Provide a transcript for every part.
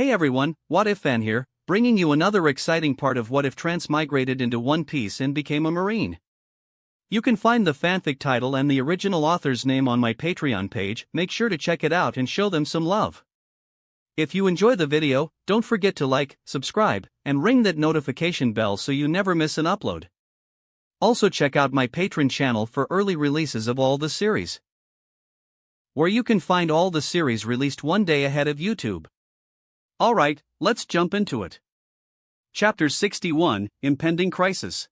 Hey everyone, What If Fan here, bringing you another exciting part of What If Transmigrated into One Piece and became a Marine. You can find the fanfic title and the original author's name on my Patreon page. Make sure to check it out and show them some love. If you enjoy the video, don't forget to like, subscribe, and ring that notification bell so you never miss an upload. Also check out my Patreon channel for early releases of all the series, where you can find all the series released one day ahead of YouTube. Alright, let's jump into it. Chapter 61, Impending Crisis.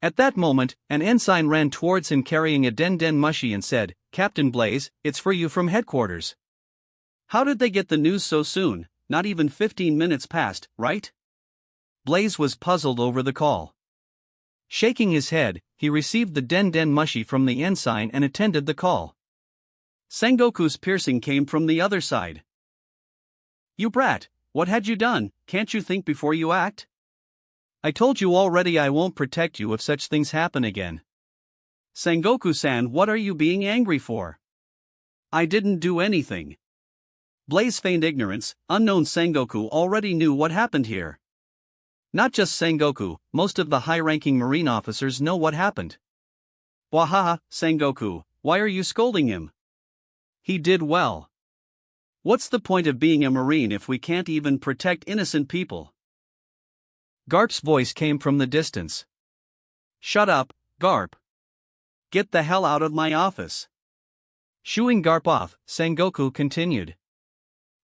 At that moment, an ensign ran towards him carrying a den mushi and said, "Captain Blaze, it's for you from headquarters." How did they get the news so soon? Not even 15 minutes passed, right? Blaze was puzzled over the call. Shaking his head, he received the den mushi from the ensign and attended the call. Sengoku's piercing came from the other side. "You brat, what had you done? Can't you think before you act? I told you already I won't protect you if such things happen again." "Sengoku-san, what are you being angry for?" "I didn't do anything." Blaze feigned ignorance. Unknown Sengoku already knew what happened here. Not just Sengoku, most of the high-ranking Marine officers know what happened. "Wahaha, Sengoku, why are you scolding him? He did well. What's the point of being a Marine if we can't even protect innocent people?" Garp's voice came from the distance. "Shut up, Garp. Get the hell out of my office." Shooing Garp off, Sengoku continued.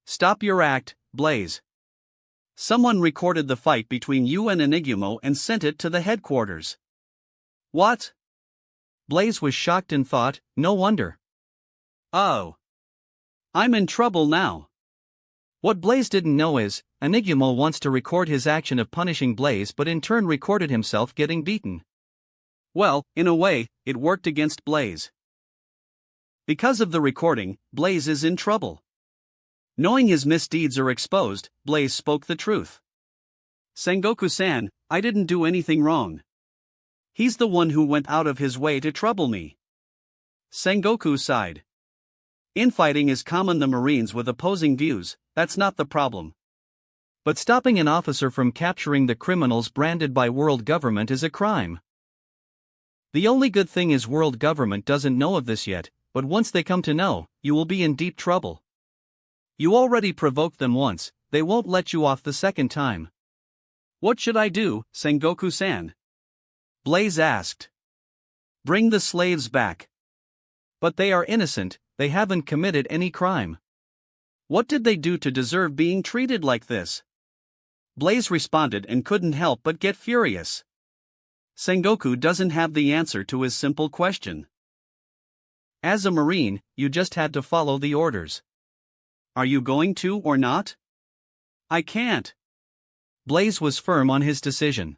"Stop your act, Blaze. Someone recorded the fight between you and Enigumo and sent it to the headquarters." "What?" Blaze was shocked and thought, no wonder. "Oh. I'm in trouble now." What Blaze didn't know is, Enigumo wants to record his action of punishing Blaze but in turn recorded himself getting beaten. Well, in a way, it worked against Blaze. Because of the recording, Blaze is in trouble. Knowing his misdeeds are exposed, Blaze spoke the truth. "Sengoku-san, I didn't do anything wrong. He's the one who went out of his way to trouble me." Sengoku sighed. "Infighting is common the Marines with opposing views, that's not the problem. But stopping an officer from capturing the criminals branded by world government is a crime. The only good thing is world government doesn't know of this yet, but once they come to know, you will be in deep trouble. You already provoked them once, they won't let you off the second time." "What should I do, Sengoku-san?" Blaze asked. "Bring the slaves back." "But they are innocent, they haven't committed any crime. What did they do to deserve being treated like this?" Blaze responded and couldn't help but get furious. Sengoku doesn't have the answer to his simple question. As a Marine, you just had to follow the orders. Are you going to or not? "I can't." Blaze was firm on his decision.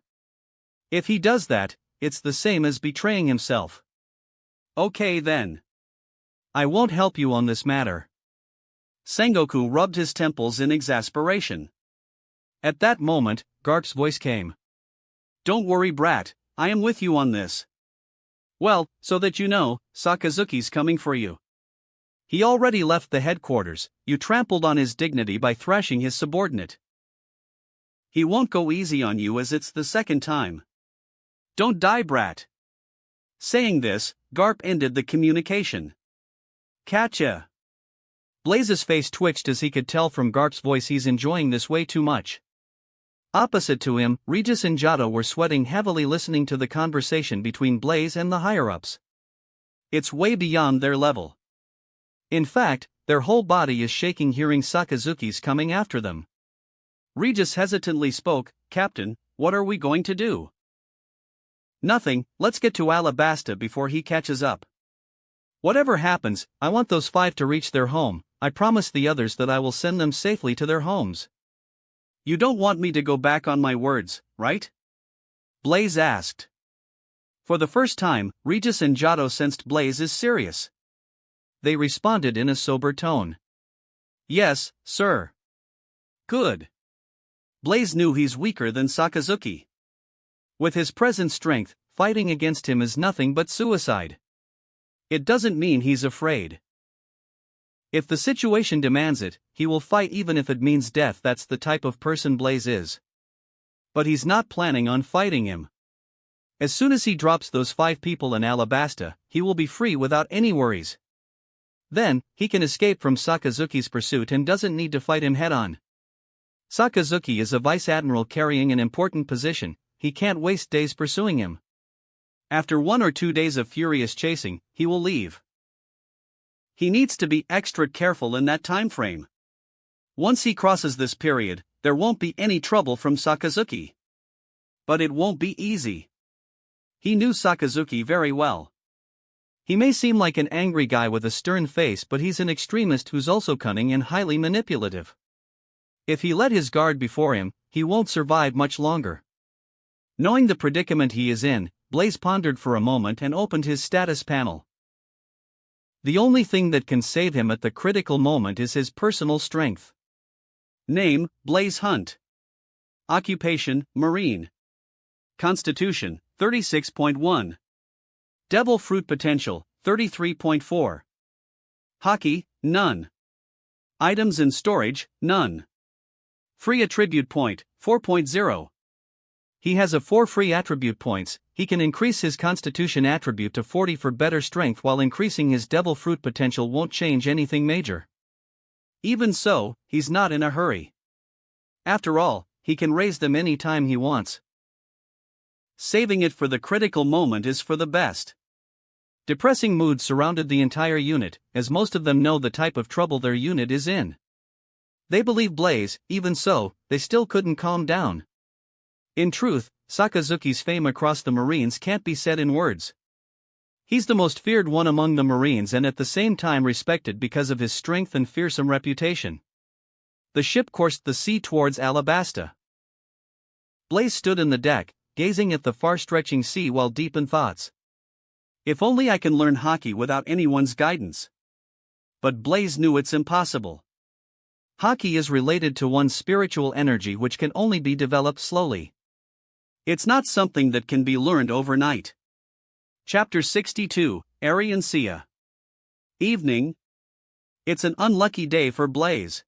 If he does that, it's the same as betraying himself. "Okay then. I won't help you on this matter." Sengoku rubbed his temples in exasperation. At that moment, Garp's voice came. "Don't worry, brat, I am with you on this. Well, so that you know, Sakazuki's coming for you. He already left the headquarters, you trampled on his dignity by thrashing his subordinate. He won't go easy on you as it's the second time. Don't die, brat." Saying this, Garp ended the communication. "Catcha." Blaze's face twitched as he could tell from Garp's voice he's enjoying this way too much. Opposite to him, Regis and Jado were sweating heavily listening to the conversation between Blaze and the higher-ups. It's way beyond their level. In fact, their whole body is shaking hearing Sakazuki's coming after them. Regis hesitantly spoke, "Captain, what are we going to do?" "Nothing, let's get to Alabasta before he catches up. Whatever happens, I want those 5 to reach their home. I promised the others that I will send them safely to their homes." "You don't want me to go back on my words, right?" Blaze asked. For the first time, Regis and Jado sensed Blaze is serious. They responded in a sober tone. "Yes, sir." "Good." Blaze knew he's weaker than Sakazuki. With his present strength, fighting against him is nothing but suicide. It doesn't mean he's afraid. If the situation demands it, he will fight even if it means death. That's the type of person Blaze is. But he's not planning on fighting him. As soon as he drops those 5 people in Alabasta, he will be free without any worries. Then, he can escape from Sakazuki's pursuit and doesn't need to fight him head-on. Sakazuki is a vice admiral carrying an important position, he can't waste days pursuing him. After 1 or 2 days of furious chasing, he will leave. He needs to be extra careful in that time frame. Once he crosses this period, there won't be any trouble from Sakazuki. But it won't be easy. He knew Sakazuki very well. He may seem like an angry guy with a stern face, but he's an extremist who's also cunning and highly manipulative. If he let his guard before him, he won't survive much longer. Knowing the predicament he is in, Blaze pondered for a moment and opened his status panel. The only thing that can save him at the critical moment is his personal strength. Name, Blaze Hunt. Occupation, Marine. Constitution, 36.1. Devil Fruit Potential, 33.4. Hockey, none. Items in storage, none. Free Attribute Point, 4.0. He has 4 free attribute points. He can increase his Constitution attribute to 40 for better strength, while increasing his Devil Fruit potential won't change anything major. Even so, he's not in a hurry. After all, he can raise them any time he wants. Saving it for the critical moment is for the best. Depressing moods surrounded the entire unit, as most of them know the type of trouble their unit is in. They believe Blaze, even so, they still couldn't calm down. In truth, Sakazuki's fame across the Marines can't be said in words. He's the most feared one among the Marines and at the same time respected because of his strength and fearsome reputation. The ship coursed the sea towards Alabasta. Blaze stood in the deck, gazing at the far-stretching sea while deep in thoughts. If only I can learn hockey without anyone's guidance. But Blaze knew it's impossible. Hockey is related to one's spiritual energy, which can only be developed slowly. It's not something that can be learned overnight. Chapter 62, Arian Sia. Evening. It's an unlucky day for Blaze.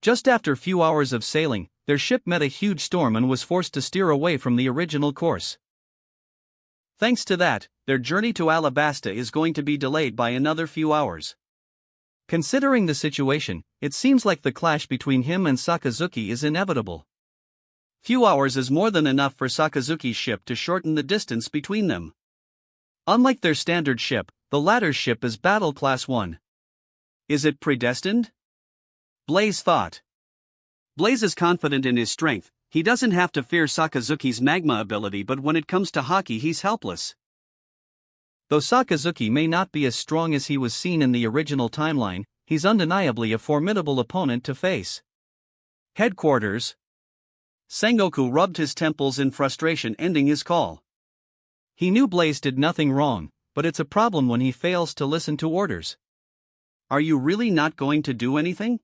Just after a few hours of sailing, their ship met a huge storm and was forced to steer away from the original course. Thanks to that, their journey to Alabasta is going to be delayed by another few hours. Considering the situation, it seems like the clash between him and Sakazuki is inevitable. Few hours is more than enough for Sakazuki's ship to shorten the distance between them. Unlike their standard ship, the latter's ship is Battle Class 1. Is it predestined? Blaze thought. Blaze is confident in his strength, he doesn't have to fear Sakazuki's magma ability, but when it comes to hockey he's helpless. Though Sakazuki may not be as strong as he was seen in the original timeline, he's undeniably a formidable opponent to face. Headquarters. Sengoku rubbed his temples in frustration, ending his call. He knew Blaze did nothing wrong, but it's a problem when he fails to listen to orders. Are you really not going to do anything?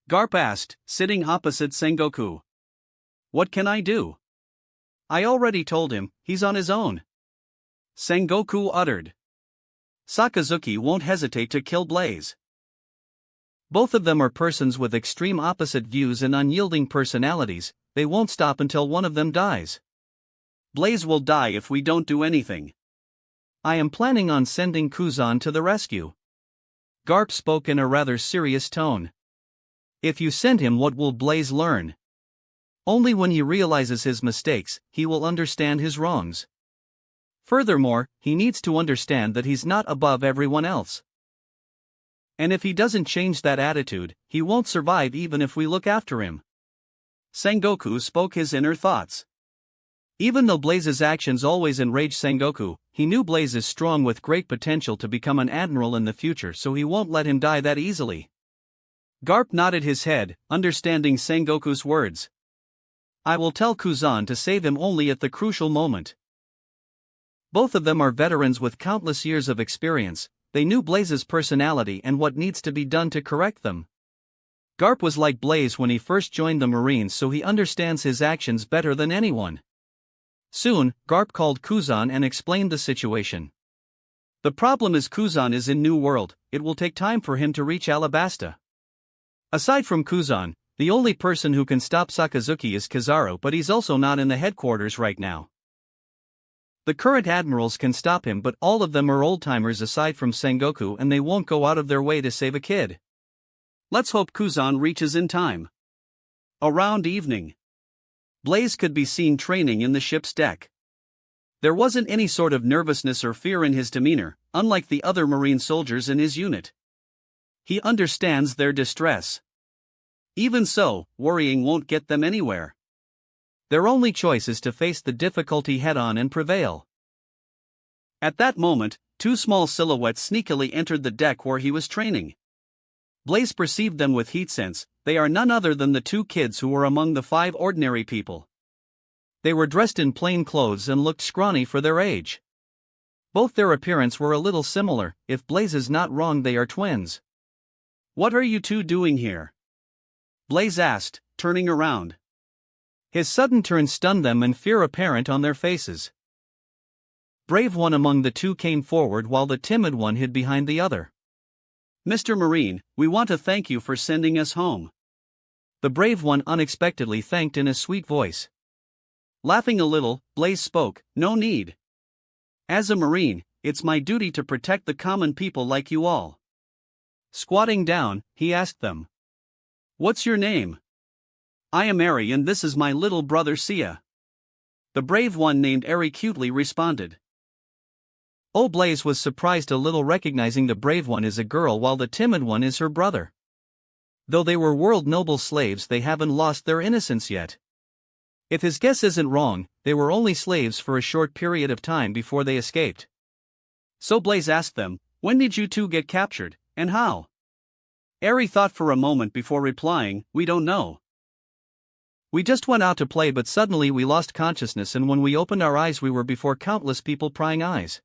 Garp asked, sitting opposite Sengoku. What can I do? I already told him, he's on his own. Sengoku uttered. Sakazuki won't hesitate to kill Blaze. Both of them are persons with extreme opposite views and unyielding personalities, they won't stop until one of them dies. Blaze will die if we don't do anything. I am planning on sending Kuzan to the rescue. Garp spoke in a rather serious tone. If you send him, what will Blaze learn? Only when he realizes his mistakes, he will understand his wrongs. Furthermore, he needs to understand that he's not above everyone else. And if he doesn't change that attitude, he won't survive even if we look after him. Sengoku spoke his inner thoughts. Even though Blaze's actions always enraged Sengoku, he knew Blaze is strong with great potential to become an admiral in the future, so he won't let him die that easily. Garp nodded his head, understanding Sengoku's words. I will tell Kuzan to save him only at the crucial moment. Both of them are veterans with countless years of experience, they knew Blaze's personality and what needs to be done to correct them. Garp was like Blaze when he first joined the Marines, so he understands his actions better than anyone. Soon, Garp called Kuzan and explained the situation. The problem is Kuzan is in New World, it will take time for him to reach Alabasta. Aside from Kuzan, the only person who can stop Sakazuki is Kizaru, but he's also not in the headquarters right now. The current admirals can stop him, but all of them are old-timers aside from Sengoku, and they won't go out of their way to save a kid. Let's hope Kuzan reaches in time. Around evening, Blaze could be seen training in the ship's deck. There wasn't any sort of nervousness or fear in his demeanor, unlike the other Marine soldiers in his unit. He understands their distress. Even so, worrying won't get them anywhere. Their only choice is to face the difficulty head-on and prevail. At that moment, two small silhouettes sneakily entered the deck where he was training. Blaze perceived them with heat sense. They are none other than the two kids who were among the 5 ordinary people. They were dressed in plain clothes and looked scrawny for their age. Both their appearance were a little similar. If Blaze is not wrong, they are twins. "What are you two doing here?" Blaze asked, turning around. His sudden turn stunned them and fear apparent on their faces. Brave one among the two came forward while the timid one hid behind the other. "Mr. Marine, we want to thank you for sending us home." The brave one unexpectedly thanked in a sweet voice. Laughing a little, Blaze spoke, "No need. As a Marine, it's my duty to protect the common people like you all." Squatting down, he asked them, "What's your name?" "I am Eri and this is my little brother Sia." The brave one named Eri cutely responded. Blaze was surprised a little, recognizing the brave one is a girl while the timid one is her brother. Though they were world noble slaves, they haven't lost their innocence yet. If his guess isn't wrong, they were only slaves for a short period of time before they escaped. So Blaze asked them, "When did you two get captured, and how?" Eri thought for a moment before replying, "We don't know. We just went out to play, but suddenly we lost consciousness, and when we opened our eyes we were before countless people prying eyes.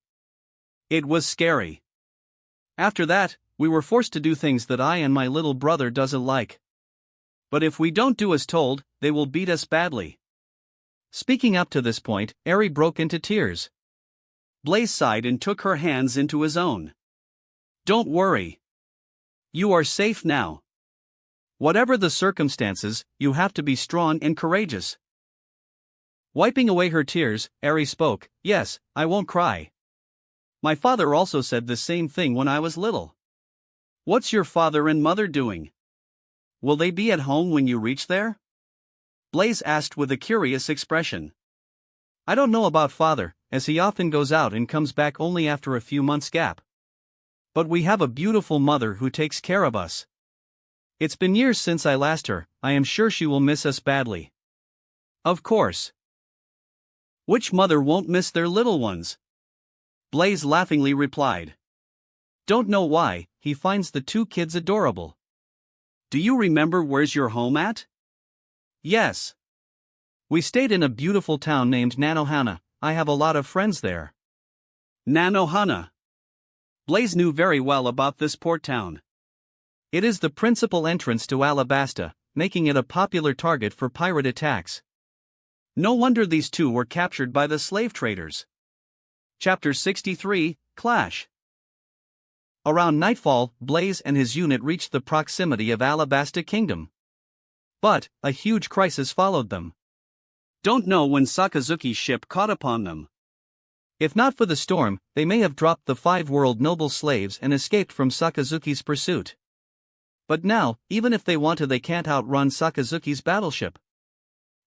It was scary. After that, we were forced to do things that I and my little brother doesn't like. But if we don't do as told, they will beat us badly." Speaking up to this point, Eri broke into tears. Blaze sighed and took her hands into his own. "Don't worry. You are safe now. Whatever the circumstances, you have to be strong and courageous." Wiping away her tears, Eri spoke, "Yes, I won't cry. My father also said the same thing when I was little." "What's your father and mother doing? Will they be at home when you reach there?" Blaze asked with a curious expression. "I don't know about father, as he often goes out and comes back only after a few months' gap. But we have a beautiful mother who takes care of us. It's been years since I last her. I am sure she will miss us badly." "Of course. Which mother won't miss their little ones?" Blaze laughingly replied. "Don't know why, he finds the two kids adorable." "Do you remember where's your home at?" "Yes. We stayed in a beautiful town named Nanohana. I have a lot of friends there." Nanohana. Blaze knew very well about this port town. It is the principal entrance to Alabasta, making it a popular target for pirate attacks. No wonder these two were captured by the slave traders. Chapter 63, Clash. Around nightfall, Blaze and his unit reached the proximity of Alabasta Kingdom. But a huge crisis followed them. Don't know when Sakazuki's ship caught upon them. If not for the storm, they may have dropped the 5 world noble slaves and escaped from Sakazuki's pursuit. But now, even if they want to, they can't outrun Sakazuki's battleship.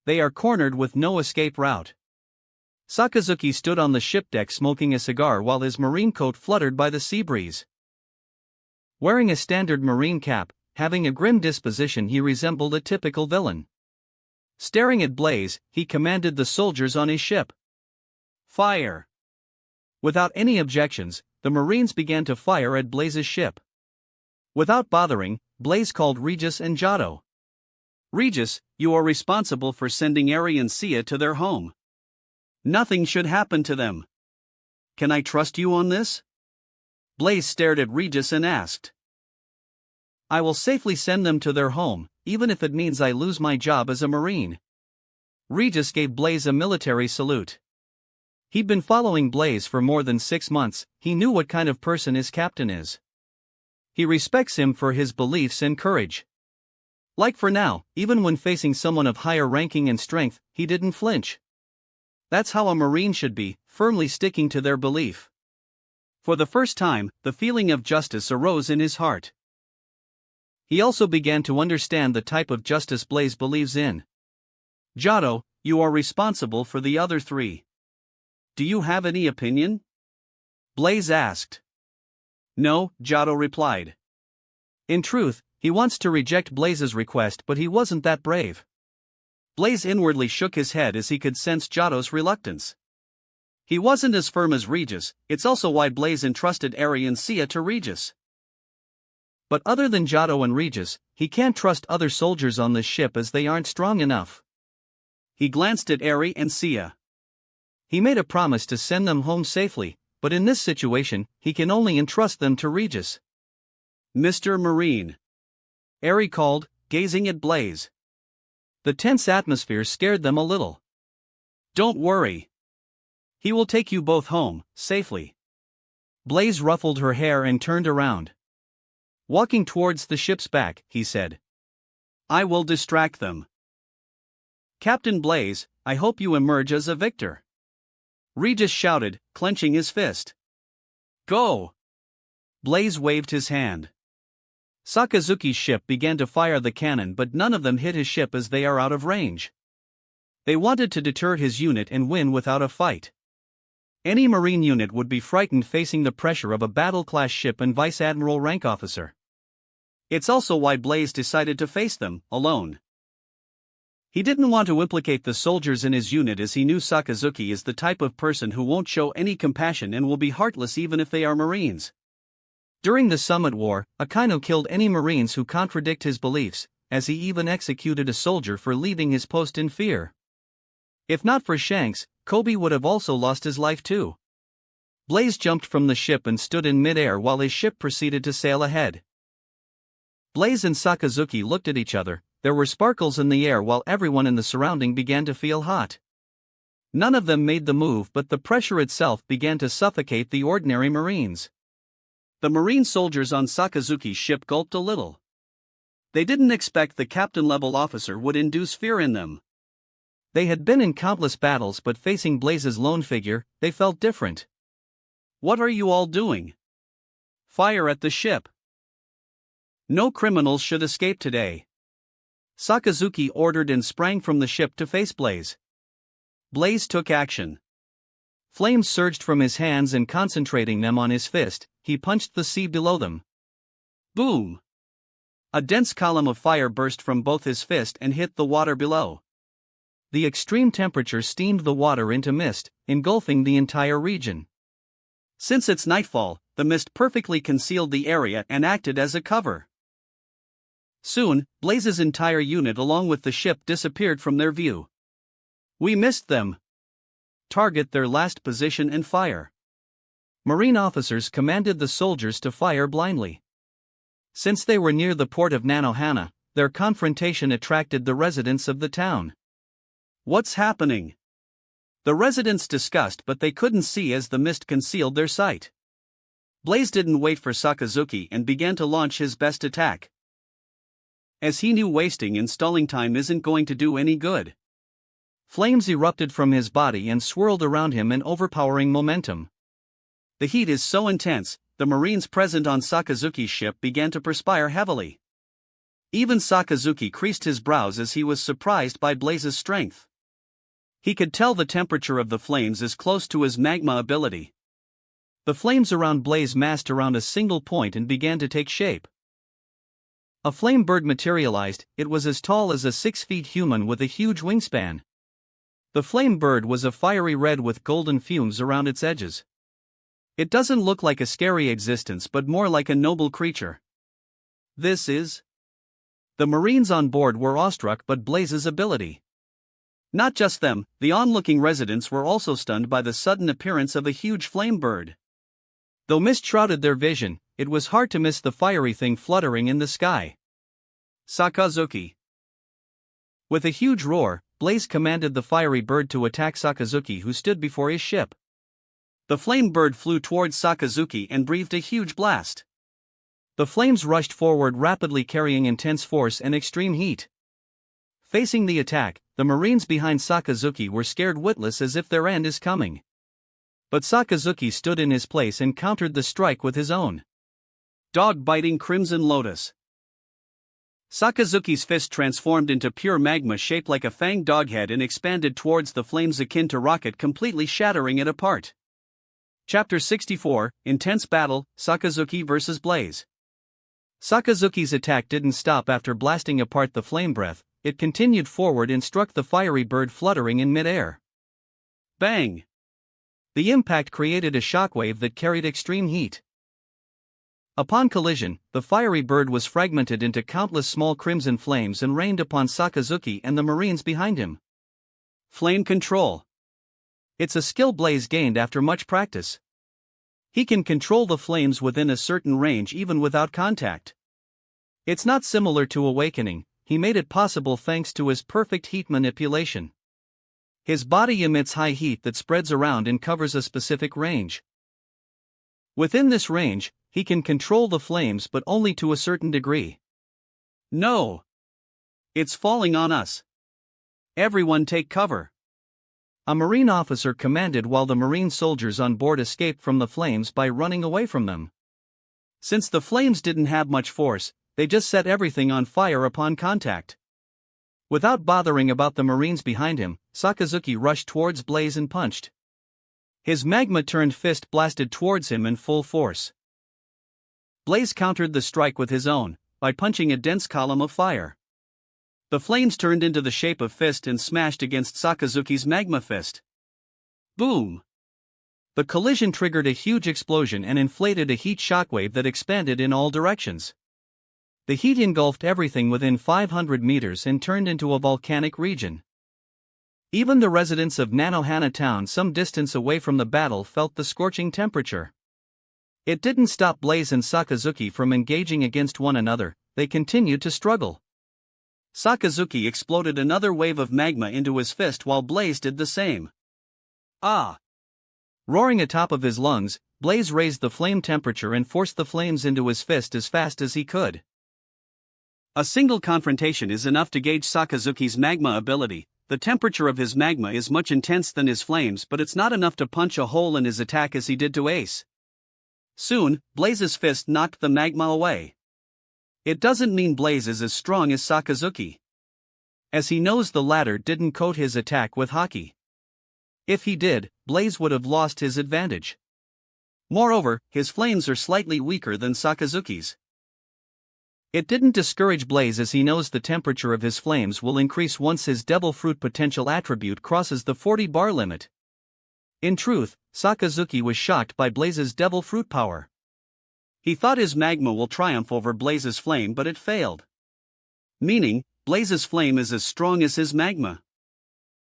They are cornered with no escape route. Sakazuki stood on the ship deck smoking a cigar while his marine coat fluttered by the sea breeze. Wearing a standard marine cap, having a grim disposition, he resembled a typical villain. Staring at Blaze, he commanded the soldiers on his ship. "Fire!" Without any objections, the Marines began to fire at Blaze's ship. Without bothering, Blaze called Regis and Giotto. "Regis, you are responsible for sending Eri and Sia to their home. Nothing should happen to them. Can I trust you on this?" Blaze stared at Regis and asked. "I will safely send them to their home, even if it means I lose my job as a Marine." Regis gave Blaze a military salute. He'd been following Blaze for more than 6 months. He knew what kind of person his captain is. He respects him for his beliefs and courage. Like for now, even when facing someone of higher ranking and strength, he didn't flinch. That's how a Marine should be, firmly sticking to their belief. For the first time, the feeling of justice arose in his heart. He also began to understand the type of justice Blaze believes in. Giotto, you are responsible for the other three. Do you have any opinion? Blaze asked. No, Giotto replied. In truth, he wants to reject Blaze's request, but he wasn't that brave. Blaze inwardly shook his head as he could sense Giotto's reluctance. He wasn't as firm as Regis. It's also why Blaze entrusted Eri and Sia to Regis. But other than Giotto and Regis, he can't trust other soldiers on this ship as they aren't strong enough. He glanced at Eri and Sia. He made a promise to send them home safely, but in this situation, he can only entrust them to Regis. Mr. Marine, Eri called, gazing at Blaze. The tense atmosphere scared them a little. Don't worry. He will take you both home, safely. Blaze ruffled her hair and turned around. Walking towards the ship's back, he said. I will distract them. Captain Blaze, I hope you emerge as a victor. Regis shouted, clenching his fist. Go! Blaze waved his hand. Sakazuki's ship began to fire the cannon, but none of them hit his ship as they are out of range. They wanted to deter his unit and win without a fight. Any Marine unit would be frightened facing the pressure of a battle-class ship and Vice Admiral rank officer. It's also why Blaze decided to face them, alone. He didn't want to implicate the soldiers in his unit as he knew Sakazuki is the type of person who won't show any compassion and will be heartless even if they are Marines. During the Summit War, Akainu killed any Marines who contradict his beliefs, as he even executed a soldier for leaving his post in fear. If not for Shanks, Kobe would have also lost his life too. Blaze jumped from the ship and stood in mid-air while his ship proceeded to sail ahead. Blaze and Sakazuki looked at each other. There were sparkles in the air while everyone in the surrounding began to feel hot. None of them made the move, but the pressure itself began to suffocate the ordinary Marines. The Marine soldiers on Sakazuki's ship gulped a little. They didn't expect the captain-level officer would induce fear in them. They had been in countless battles, but facing Blaze's lone figure, they felt different. What are you all doing? Fire at the ship. No criminals should escape today. Sakazuki ordered and sprang from the ship to face Blaze. Blaze took action. Flames surged from his hands, and concentrating them on his fist, he punched the sea below them. Boom! A dense column of fire burst from both his fist and hit the water below. The extreme temperature steamed the water into mist, engulfing the entire region. Since it's nightfall, the mist perfectly concealed the area and acted as a cover. Soon, Blaze's entire unit along with the ship disappeared from their view. We missed them. Target their last position and fire. Marine officers commanded the soldiers to fire blindly. Since they were near the port of Nanohana, their confrontation attracted the residents of the town. What's happening? The residents discussed, but they couldn't see as the mist concealed their sight. Blaze didn't wait for Sakazuki and began to launch his best attack. As he knew wasting and stalling time isn't going to do any good. Flames erupted from his body and swirled around him in overpowering momentum. The heat is so intense, the Marines present on Sakazuki's ship began to perspire heavily. Even Sakazuki creased his brows as he was surprised by Blaze's strength. He could tell the temperature of the flames is close to his magma ability. The flames around Blaze massed around a single point and began to take shape. A flame bird materialized. It was as tall as a 6-foot human with a huge wingspan. The flame bird was a fiery red with golden fumes around its edges. It doesn't look like a scary existence but more like a noble creature. This is... The Marines on board were awestruck by Blaze's ability. Not just them, the onlooking residents were also stunned by the sudden appearance of a huge flame bird. Though mist shrouded their vision, it was hard to miss the fiery thing fluttering in the sky. Sakazuki. With a huge roar, Blaze commanded the fiery bird to attack Sakazuki, who stood before his ship. The flame bird flew towards Sakazuki and breathed a huge blast. The flames rushed forward rapidly, carrying intense force and extreme heat. Facing the attack, the Marines behind Sakazuki were scared witless, as if their end is coming. But Sakazuki stood in his place and countered the strike with his own dog-biting Crimson Lotus. Sakazuki's fist transformed into pure magma shaped like a fanged doghead and expanded towards the flames akin to rocket, completely shattering it apart. Chapter 64, Intense Battle, Sakazuki vs. Blaze. Sakazuki's attack didn't stop after blasting apart the flame breath. It continued forward and struck the fiery bird fluttering in mid-air. Bang! The impact created a shockwave that carried extreme heat. Upon collision, the fiery bird was fragmented into countless small crimson flames and rained upon Sakazuki and the Marines behind him. Flame control. It's a skill Blaze gained after much practice. He can control the flames within a certain range even without contact. It's not similar to awakening. He made it possible thanks to his perfect heat manipulation. His body emits high heat that spreads around and covers a specific range. Within this range, he can control the flames, but only to a certain degree. No! It's falling on us. Everyone take cover. A Marine officer commanded while the Marine soldiers on board escaped from the flames by running away from them. Since the flames didn't have much force, they just set everything on fire upon contact. Without bothering about the Marines behind him, Sakazuki rushed towards Blaze and punched. His magma-turned fist blasted towards him in full force. Blaze countered the strike with his own, by punching a dense column of fire. The flames turned into the shape of fist and smashed against Sakazuki's magma fist. Boom! The collision triggered a huge explosion and inflated a heat shockwave that expanded in all directions. The heat engulfed everything within 500 meters and turned into a volcanic region. Even the residents of Nanohana town some distance away from the battle felt the scorching temperature. It didn't stop Blaze and Sakazuki from engaging against one another, they continued to struggle. Sakazuki exploded another wave of magma into his fist while Blaze did the same. Ah! Roaring atop of his lungs, Blaze raised the flame temperature and forced the flames into his fist as fast as he could. A single confrontation is enough to gauge Sakazuki's magma ability. The temperature of his magma is much intense than his flames, but it's not enough to punch a hole in his attack as he did to Ace. Soon, Blaze's fist knocked the magma away. It doesn't mean Blaze is as strong as Sakazuki, as he knows the latter didn't coat his attack with hockey. If he did, Blaze would have lost his advantage. Moreover, his flames are slightly weaker than Sakazuki's. It didn't discourage Blaze as he knows the temperature of his flames will increase once his Devil Fruit potential attribute crosses the 40 bar limit. In truth, Sakazuki was shocked by Blaze's Devil Fruit power. He thought his magma will triumph over Blaze's flame, but it failed. Meaning, Blaze's flame is as strong as his magma.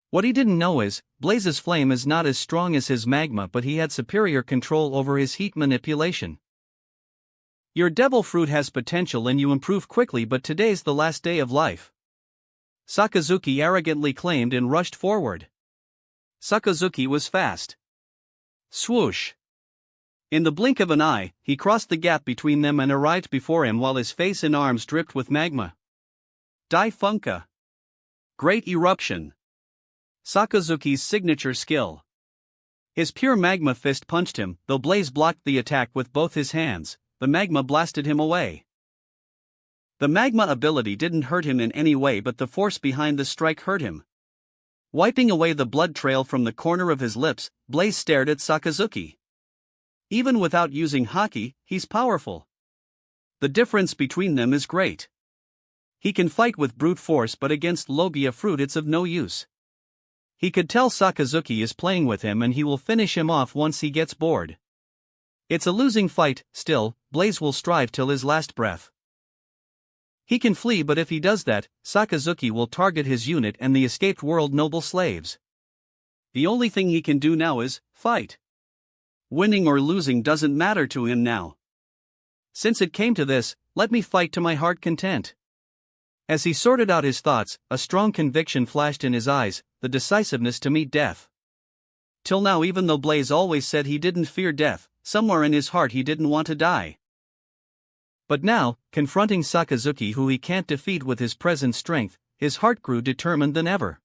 What he didn't know is, Blaze's flame is not as strong as his magma, but he had superior control over his heat manipulation. Your Devil Fruit has potential and you improve quickly, but today's the last day of life, Sakazuki arrogantly claimed and rushed forward. Sakazuki was fast. Swoosh! In the blink of an eye, he crossed the gap between them and arrived before him while his face and arms dripped with magma. Dai Funka. Great Eruption. Sakazuki's signature skill. His pure magma fist punched him, though Blaze blocked the attack with both his hands. The magma blasted him away. The magma ability didn't hurt him in any way, but the force behind the strike hurt him. Wiping away the blood trail from the corner of his lips, Blaze stared at Sakazuki. Even without using haki, he's powerful. The difference between them is great. He can fight with brute force, but against Logia Fruit it's of no use. He could tell Sakazuki is playing with him and he will finish him off once he gets bored. It's a losing fight. Still, Blaze will strive till his last breath. He can flee, but if he does that, Sakazuki will target his unit and the escaped world noble slaves. The only thing he can do now is fight. Winning or losing doesn't matter to him now. Since it came to this, let me fight to my heart content. As he sorted out his thoughts, a strong conviction flashed in his eyes, the decisiveness to meet death. Till now, even though Blaze always said he didn't fear death, somewhere in his heart he didn't want to die. But now, confronting Sakazuki who he can't defeat with his present strength, his heart grew determined than ever.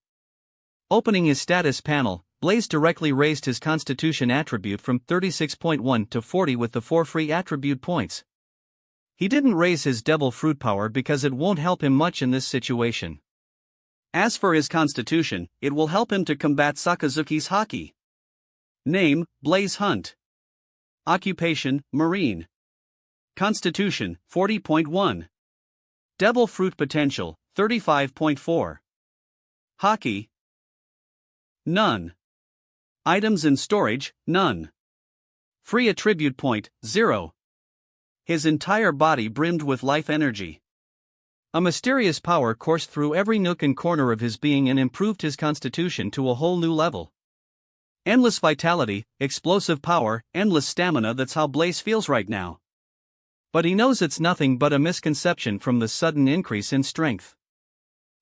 Opening his status panel, Blaze directly raised his Constitution attribute from 36.1 to 40 with the 4 free attribute points. He didn't raise his Devil Fruit power because it won't help him much in this situation. As for his Constitution, it will help him to combat Sakazuki's Haki. Name, Blaze Hunt. Occupation, Marine. Constitution, 40.1. Devil Fruit potential, 35.4. Haki, none. Items in storage, none. Free attribute point, 0. His entire body brimmed with life energy. A mysterious power coursed through every nook and corner of his being and improved his constitution to a whole new level. Endless vitality, explosive power, endless stamina, that's how Blaze feels right now. But he knows it's nothing but a misconception from the sudden increase in strength.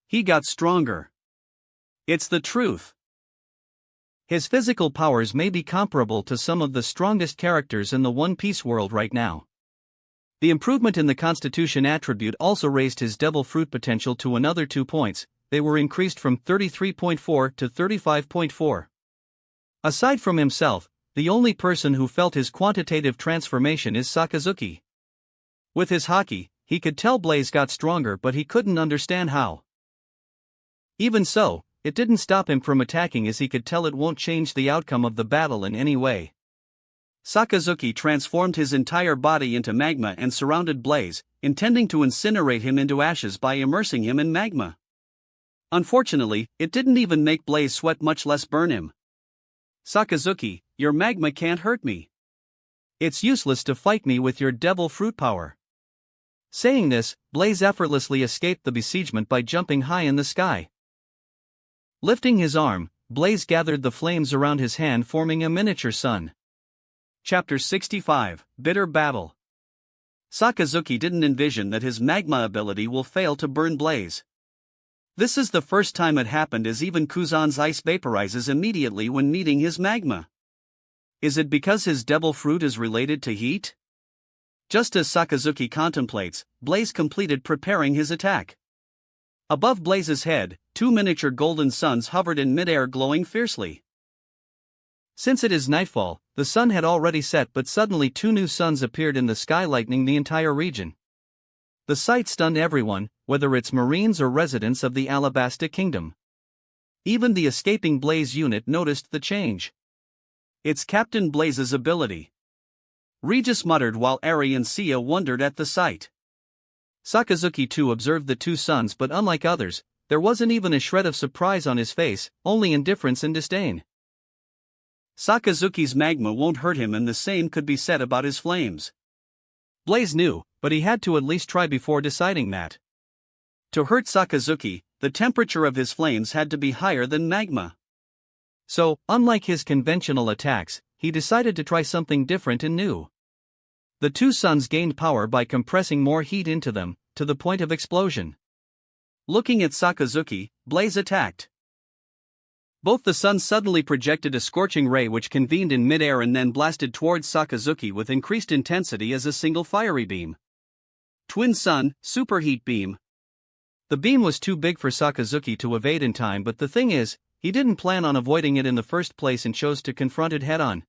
He got stronger. It's the truth. His physical powers may be comparable to some of the strongest characters in the One Piece world right now. The improvement in the Constitution attribute also raised his Devil Fruit potential to another 2 points. They were increased from 33.4 to 35.4. Aside from himself, the only person who felt his quantitative transformation is Sakazuki. With his Haki, he could tell Blaze got stronger, but he couldn't understand how. Even so, it didn't stop him from attacking, as he could tell it won't change the outcome of the battle in any way. Sakazuki transformed his entire body into magma and surrounded Blaze, intending to incinerate him into ashes by immersing him in magma. Unfortunately, it didn't even make Blaze sweat, much less burn him. Sakazuki, your magma can't hurt me. It's useless to fight me with your Devil Fruit power. Saying this, Blaze effortlessly escaped the besiegement by jumping high in the sky. Lifting his arm, Blaze gathered the flames around his hand, forming a miniature sun. Chapter 65, Bitter Battle. Sakazuki didn't envision that his magma ability will fail to burn Blaze. This is the first time it happened, as even Kuzan's ice vaporizes immediately when meeting his magma. Is it because his Devil Fruit is related to heat? Just as Sakazuki contemplates, Blaze completed preparing his attack. Above Blaze's head, 2 miniature golden suns hovered in midair, glowing fiercely. Since it is nightfall, the sun had already set, but suddenly 2 new suns appeared in the sky, lightening the entire region. The sight stunned everyone, whether it's Marines or residents of the Alabasta Kingdom. Even the escaping Blaze unit noticed the change. It's Captain Blaze's ability. Regis muttered while Eri and Sia wondered at the sight. Sakazuki too observed the 2 suns, but unlike others, there wasn't even a shred of surprise on his face, only indifference and disdain. Sakazuki's magma won't hurt him, and the same could be said about his flames. Blaze knew, but he had to at least try before deciding that. To hurt Sakazuki, the temperature of his flames had to be higher than magma. So, unlike his conventional attacks, he decided to try something different and new. The 2 suns gained power by compressing more heat into them, to the point of explosion. Looking at Sakazuki, Blaze attacked. Both the suns suddenly projected a scorching ray which convened in midair and then blasted towards Sakazuki with increased intensity as a single fiery beam. Twin Sun, Superheat Beam. The beam was too big for Sakazuki to evade in time, but the thing is, he didn't plan on avoiding it in the first place and chose to confront it head-on.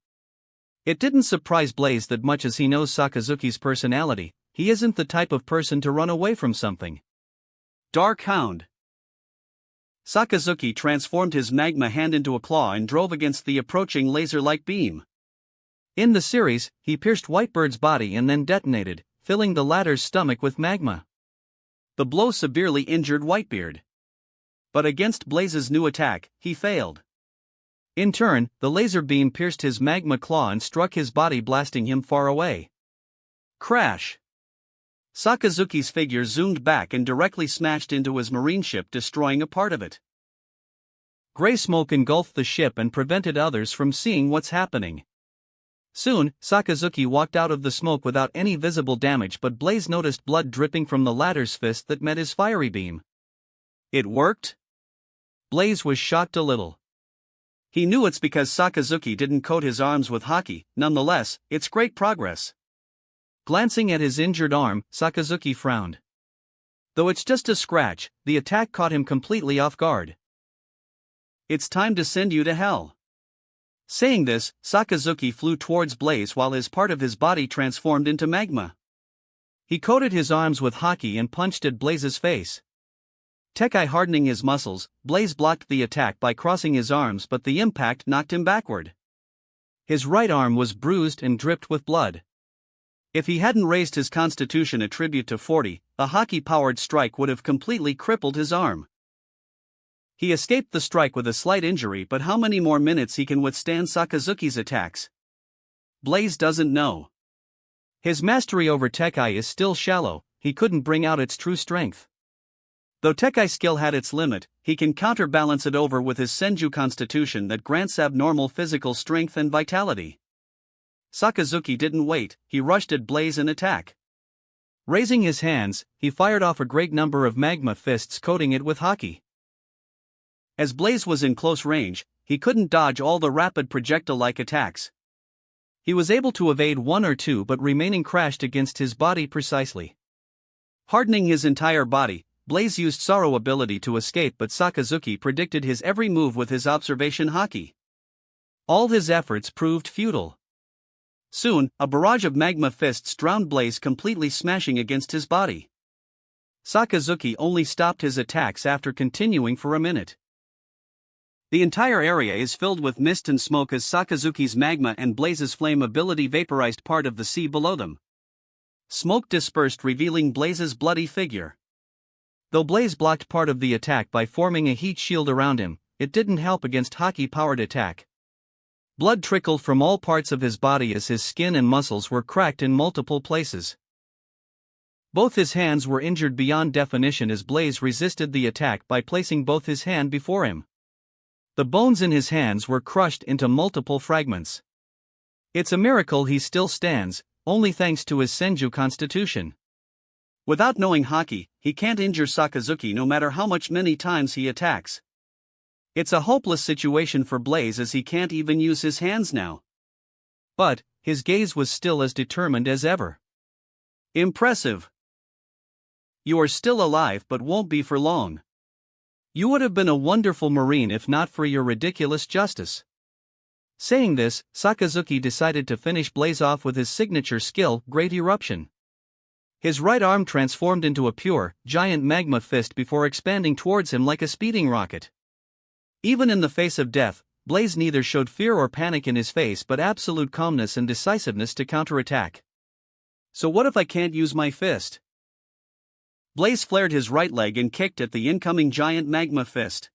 It didn't surprise Blaze that much as he knows Sakazuki's personality, he isn't the type of person to run away from something. Dark Hound. Sakazuki transformed his magma hand into a claw and drove against the approaching laser-like beam. In the series, he pierced Whitebeard's body and then detonated, filling the latter's stomach with magma. The blow severely injured Whitebeard. But against Blaze's new attack, he failed. In turn, the laser beam pierced his magma claw and struck his body, blasting him far away. Crash! Sakazuki's figure zoomed back and directly smashed into his marine ship, destroying a part of it. Gray smoke engulfed the ship and prevented others from seeing what's happening. Soon, Sakazuki walked out of the smoke without any visible damage, but Blaze noticed blood dripping from the latter's fist that met his fiery beam. It worked? Blaze was shocked a little. He knew it's because Sakazuki didn't coat his arms with Haki. Nonetheless, it's great progress. Glancing at his injured arm, Sakazuki frowned. Though it's just a scratch, the attack caught him completely off guard. It's time to send you to hell. Saying this, Sakazuki flew towards Blaze while his part of his body transformed into magma. He coated his arms with haki and punched at Blaze's face. Tekai hardening his muscles, Blaze blocked the attack by crossing his arms, but the impact knocked him backward. His right arm was bruised and dripped with blood. If he hadn't raised his constitution a tribute to 40, a haki-powered strike would have completely crippled his arm. He escaped the strike with a slight injury, but how many more minutes he can withstand Sakazuki's attacks? Blaze doesn't know. His mastery over Tekai is still shallow, he couldn't bring out its true strength. Though Tekai's skill had its limit, he can counterbalance it over with his Senju constitution that grants abnormal physical strength and vitality. Sakazuki didn't wait, he rushed at Blaze and attack. Raising his hands, he fired off a great number of magma fists, coating it with haki. As Blaze was in close range, he couldn't dodge all the rapid projectile-like attacks. He was able to evade one or two, but remaining crashed against his body precisely. Hardening his entire body, Blaze used Sorrow ability to escape, but Sakazuki predicted his every move with his observation haki. All his efforts proved futile. Soon, a barrage of magma fists drowned Blaze, completely smashing against his body. Sakazuki only stopped his attacks after continuing for a minute. The entire area is filled with mist and smoke as Sakazuki's magma and Blaze's flame ability vaporized part of the sea below them. Smoke dispersed, revealing Blaze's bloody figure. Though Blaze blocked part of the attack by forming a heat shield around him, it didn't help against haki-powered attack. Blood trickled from all parts of his body as his skin and muscles were cracked in multiple places. Both his hands were injured beyond definition as Blaze resisted the attack by placing both his hand before him. The bones in his hands were crushed into multiple fragments. It's a miracle he still stands, only thanks to his Senju constitution. Without knowing haki, he can't injure Sakazuki no matter how many times he attacks. It's a hopeless situation for Blaze as he can't even use his hands now. But his gaze was still as determined as ever. Impressive. You are still alive, but won't be for long. You would have been a wonderful Marine if not for your ridiculous justice. Saying this, Sakazuki decided to finish Blaze off with his signature skill, Great Eruption. His right arm transformed into a pure, giant magma fist before expanding towards him like a speeding rocket. Even in the face of death, Blaze neither showed fear or panic in his face but absolute calmness and decisiveness to counterattack. So what if I can't use my fist? Blaze flared his right leg and kicked at the incoming giant magma fist.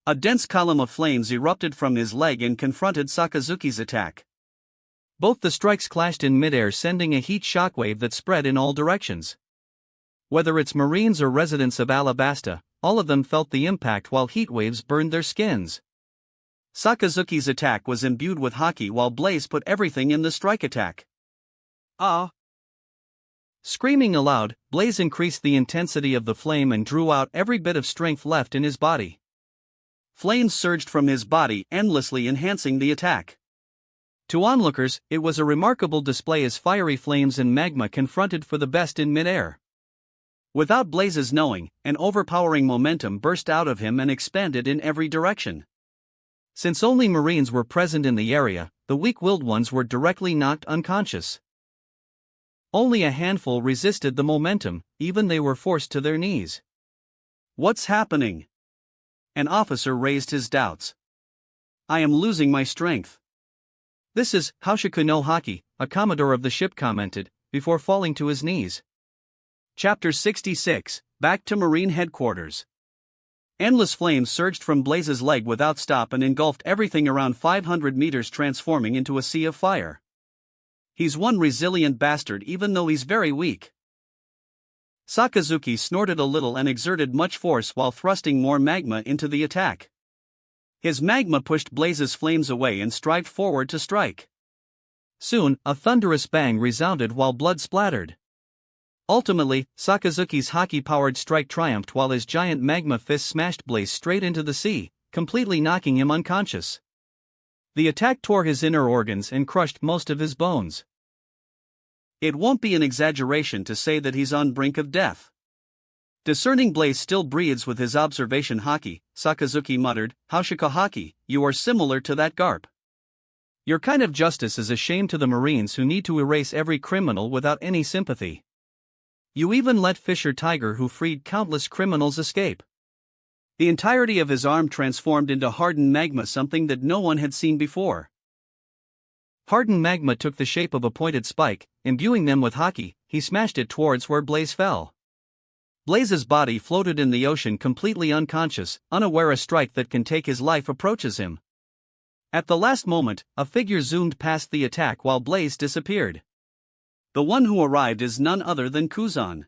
A dense column of flames erupted from his leg and confronted Sakazuki's attack. Both the strikes clashed in midair, sending a heat shockwave that spread in all directions. Whether it's Marines or residents of Alabasta, all of them felt the impact while heat waves burned their skins. Sakazuki's attack was imbued with haki while Blaze put everything in the strike attack. Ah! Screaming aloud, Blaze increased the intensity of the flame and drew out every bit of strength left in his body. Flames surged from his body, endlessly enhancing the attack. To onlookers, it was a remarkable display as fiery flames and magma confronted for the best in midair. Without Blaze's knowing, an overpowering momentum burst out of him and expanded in every direction. Since only Marines were present in the area, the weak-willed ones were directly knocked unconscious. Only a handful resisted the momentum, even they were forced to their knees. What's happening? An officer raised his doubts. I am losing my strength. This is Haushiku no Haki, a commodore of the ship commented, before falling to his knees. Chapter 66, Back to Marine Headquarters. Endless flames surged from Blaze's leg without stop and engulfed everything around 500 meters, transforming into a sea of fire. He's one resilient bastard even though he's very weak. Sakazuki snorted a little and exerted much force while thrusting more magma into the attack. His magma pushed Blaze's flames away and strived forward to strike. Soon, a thunderous bang resounded while blood splattered. Ultimately, Sakazuki's haki-powered strike triumphed while his giant magma fist smashed Blaze straight into the sea, completely knocking him unconscious. The attack tore his inner organs and crushed most of his bones. It won't be an exaggeration to say that he's on brink of death. Discerning Blaze still breathes with his observation haki, Sakazuki muttered, Haushika haki, you are similar to that garp. Your kind of justice is a shame to the Marines who need to erase every criminal without any sympathy. You even let Fisher Tiger, who freed countless criminals, escape. The entirety of his arm transformed into hardened magma, something that no one had seen before. Hardened magma took the shape of a pointed spike, imbuing them with haki. He smashed it towards where Blaze fell. Blaze's body floated in the ocean, completely unconscious, unaware a strike that can take his life approaches him. At the last moment, a figure zoomed past the attack while Blaze disappeared. The one who arrived is none other than Kuzan.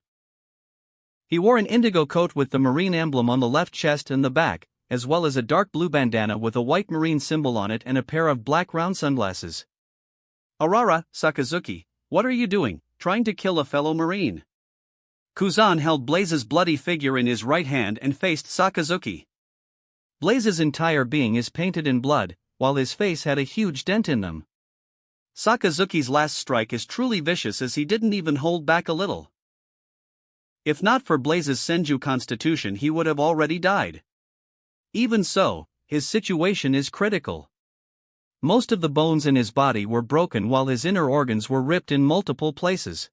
He wore an indigo coat with the Marine emblem on the left chest and the back, as well as a dark blue bandana with a white Marine symbol on it and a pair of black round sunglasses. Arara, Sakazuki, what are you doing, trying to kill a fellow Marine? Kuzan held Blaze's bloody figure in his right hand and faced Sakazuki. Blaze's entire being is painted in blood, while his face had a huge dent in them. Sakazuki's last strike is truly vicious, as he didn't even hold back a little. If not for Blaze's Senju constitution, he would have already died. Even so, his situation is critical. Most of the bones in his body were broken while his inner organs were ripped in multiple places.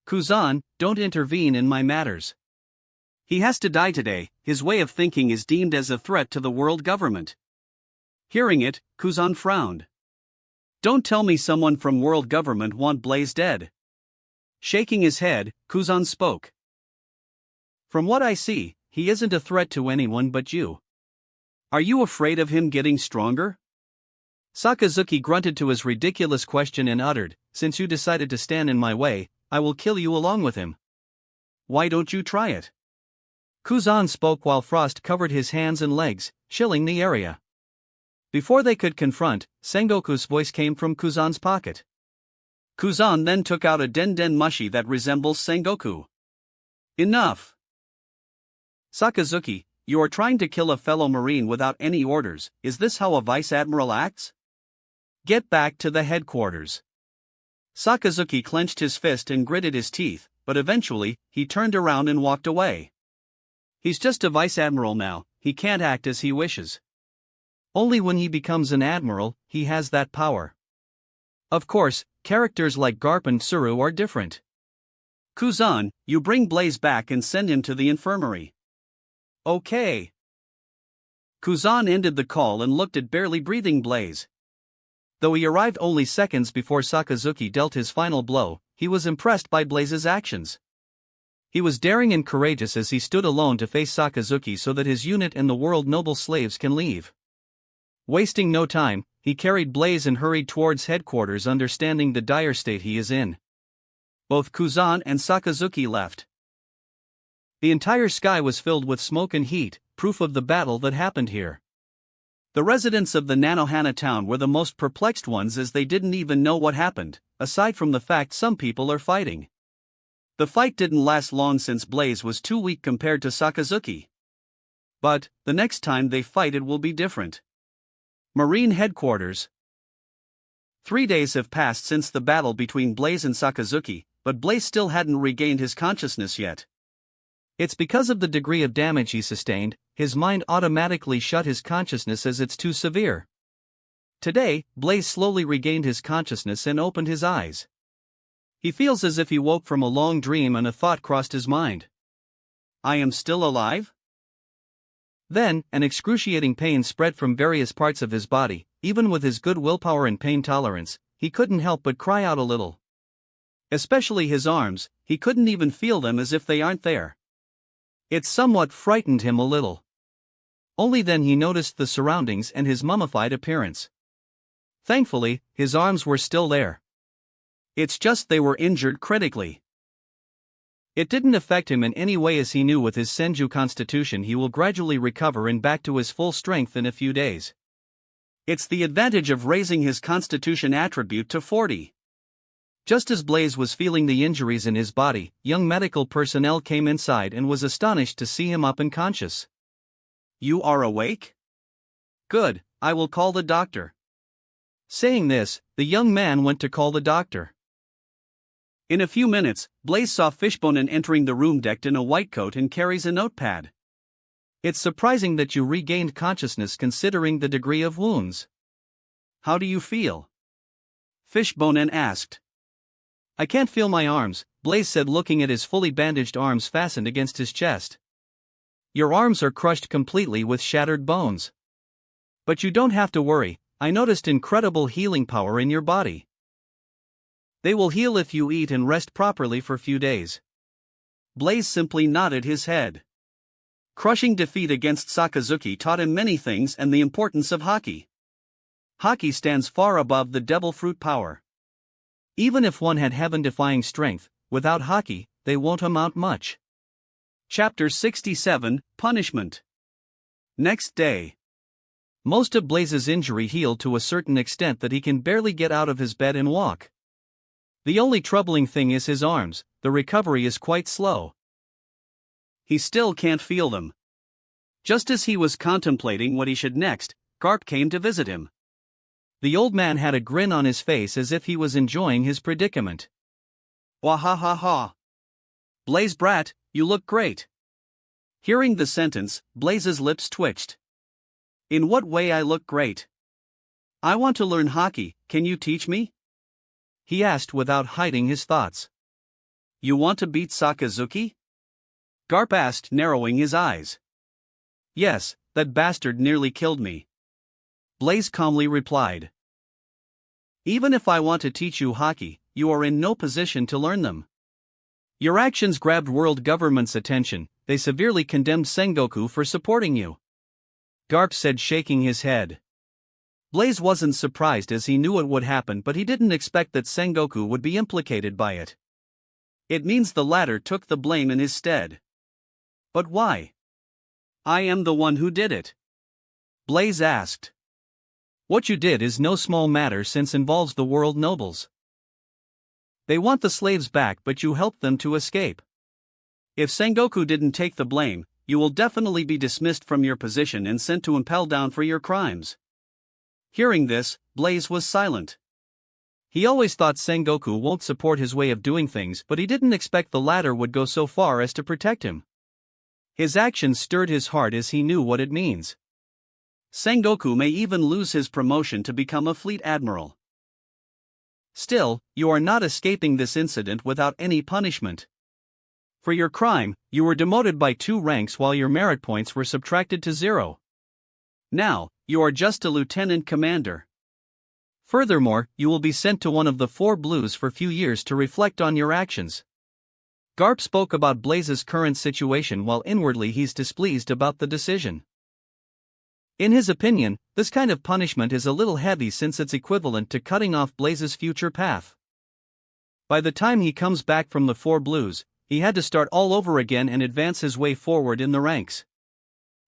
Kuzan, don't intervene in my matters. He has to die today. His way of thinking is deemed as a threat to the world government. Hearing it, Kuzan frowned. Don't tell me someone from world government want Blaze dead. Shaking his head, Kuzan spoke. From what I see, he isn't a threat to anyone but you. Are you afraid of him getting stronger? Sakazuki grunted to his ridiculous question and uttered, since you decided to stand in my way, I will kill you along with him. Why don't you try it? Kuzan spoke while frost covered his hands and legs, chilling the area. Before they could confront, Sengoku's voice came from Kuzan's pocket. Kuzan then took out a den mushi that resembles Sengoku. Enough! Sakazuki, you are trying to kill a fellow Marine without any orders. Is this how a vice admiral acts? Get back to the headquarters. Sakazuki clenched his fist and gritted his teeth, but eventually, he turned around and walked away. He's just a vice admiral now, he can't act as he wishes. Only when he becomes an admiral, he has that power. Of course, characters like Garp and Tsuru are different. Kuzan, you bring Blaze back and send him to the infirmary. Okay. Kuzan ended the call and looked at barely breathing Blaze. Though he arrived only seconds before Sakazuki dealt his final blow, he was impressed by Blaze's actions. He was daring and courageous as he stood alone to face Sakazuki so that his unit and the world noble slaves can leave. Wasting no time, he carried Blaze and hurried towards headquarters, understanding the dire state he is in. Both Kuzan and Sakazuki left. The entire sky was filled with smoke and heat, proof of the battle that happened here. The residents of the Nanohana town were the most perplexed ones, as they didn't even know what happened, aside from the fact some people are fighting. The fight didn't last long since Blaze was too weak compared to Sakazuki. But, the next time they fight it will be different. Marine Headquarters. 3 days have passed since the battle between Blaze and Sakazuki, but Blaze still hadn't regained his consciousness yet. It's because of the degree of damage he sustained, his mind automatically shut his consciousness as it's too severe. Today, Blaze slowly regained his consciousness and opened his eyes. He feels as if he woke from a long dream and a thought crossed his mind. I am still alive? Then, an excruciating pain spread from various parts of his body. Even with his good willpower and pain tolerance, he couldn't help but cry out a little. Especially his arms, he couldn't even feel them, as if they aren't there. It somewhat frightened him a little. Only then he noticed the surroundings and his mummified appearance. Thankfully, his arms were still there. It's just they were injured critically. It didn't affect him in any way, as he knew with his Senju constitution he will gradually recover and back to his full strength in a few days. It's the advantage of raising his constitution attribute to 40. Just as Blaze was feeling the injuries in his body, young medical personnel came inside and was astonished to see him up and conscious. You are awake? Good, I will call the doctor. Saying this, the young man went to call the doctor. In a few minutes, Blaze saw Fishbone entering the room decked in a white coat and carries a notepad. It's surprising that you regained consciousness considering the degree of wounds. How do you feel? Fishbone asked. I can't feel my arms, Blaze said, looking at his fully bandaged arms fastened against his chest. Your arms are crushed completely with shattered bones. But you don't have to worry, I noticed incredible healing power in your body. They will heal if you eat and rest properly for a few days. Blaze simply nodded his head. Crushing defeat against Sakazuki taught him many things and the importance of Haki. Haki stands far above the devil fruit power. Even if one had heaven-defying strength, without Haki, they won't amount much. Chapter 67, Punishment. Next day. Most of Blaze's injury healed to a certain extent that he can barely get out of his bed and walk. The only troubling thing is his arms, the recovery is quite slow. He still can't feel them. Just as he was contemplating what he should next, Garp came to visit him. The old man had a grin on his face as if he was enjoying his predicament. Wahahaha. Blaze brat, you look great. Hearing the sentence, Blaze's lips twitched. In what way I look great? I want to learn Haki, can you teach me? He asked without hiding his thoughts. You want to beat Sakazuki? Garp asked, narrowing his eyes. Yes, that bastard nearly killed me. Blaze calmly replied. Even if I want to teach you Haki, you are in no position to learn them. Your actions grabbed world government's attention, they severely condemned Sengoku for supporting you. Garp said, shaking his head. Blaze wasn't surprised as he knew it would happen, but he didn't expect that Sengoku would be implicated by it. It means the latter took the blame in his stead. But why? I am the one who did it. Blaze asked. What you did is no small matter since involves the world nobles. They want the slaves back, but you helped them to escape. If Sengoku didn't take the blame, you will definitely be dismissed from your position and sent to Impel Down for your crimes. Hearing this, Blaze was silent. He always thought Sengoku won't support his way of doing things, but he didn't expect the latter would go so far as to protect him. His actions stirred his heart as he knew what it means. Sengoku may even lose his promotion to become a fleet admiral. Still, you are not escaping this incident without any punishment. For your crime, you were demoted by 2 ranks while your merit points were subtracted to 0. Now, you are just a lieutenant commander. Furthermore, you will be sent to one of the 4 blues for a few years to reflect on your actions. Garp spoke about Blaze's current situation while inwardly he's displeased about the decision. In his opinion, this kind of punishment is a little heavy since it's equivalent to cutting off Blaze's future path. By the time he comes back from the 4 blues, he had to start all over again and advance his way forward in the ranks.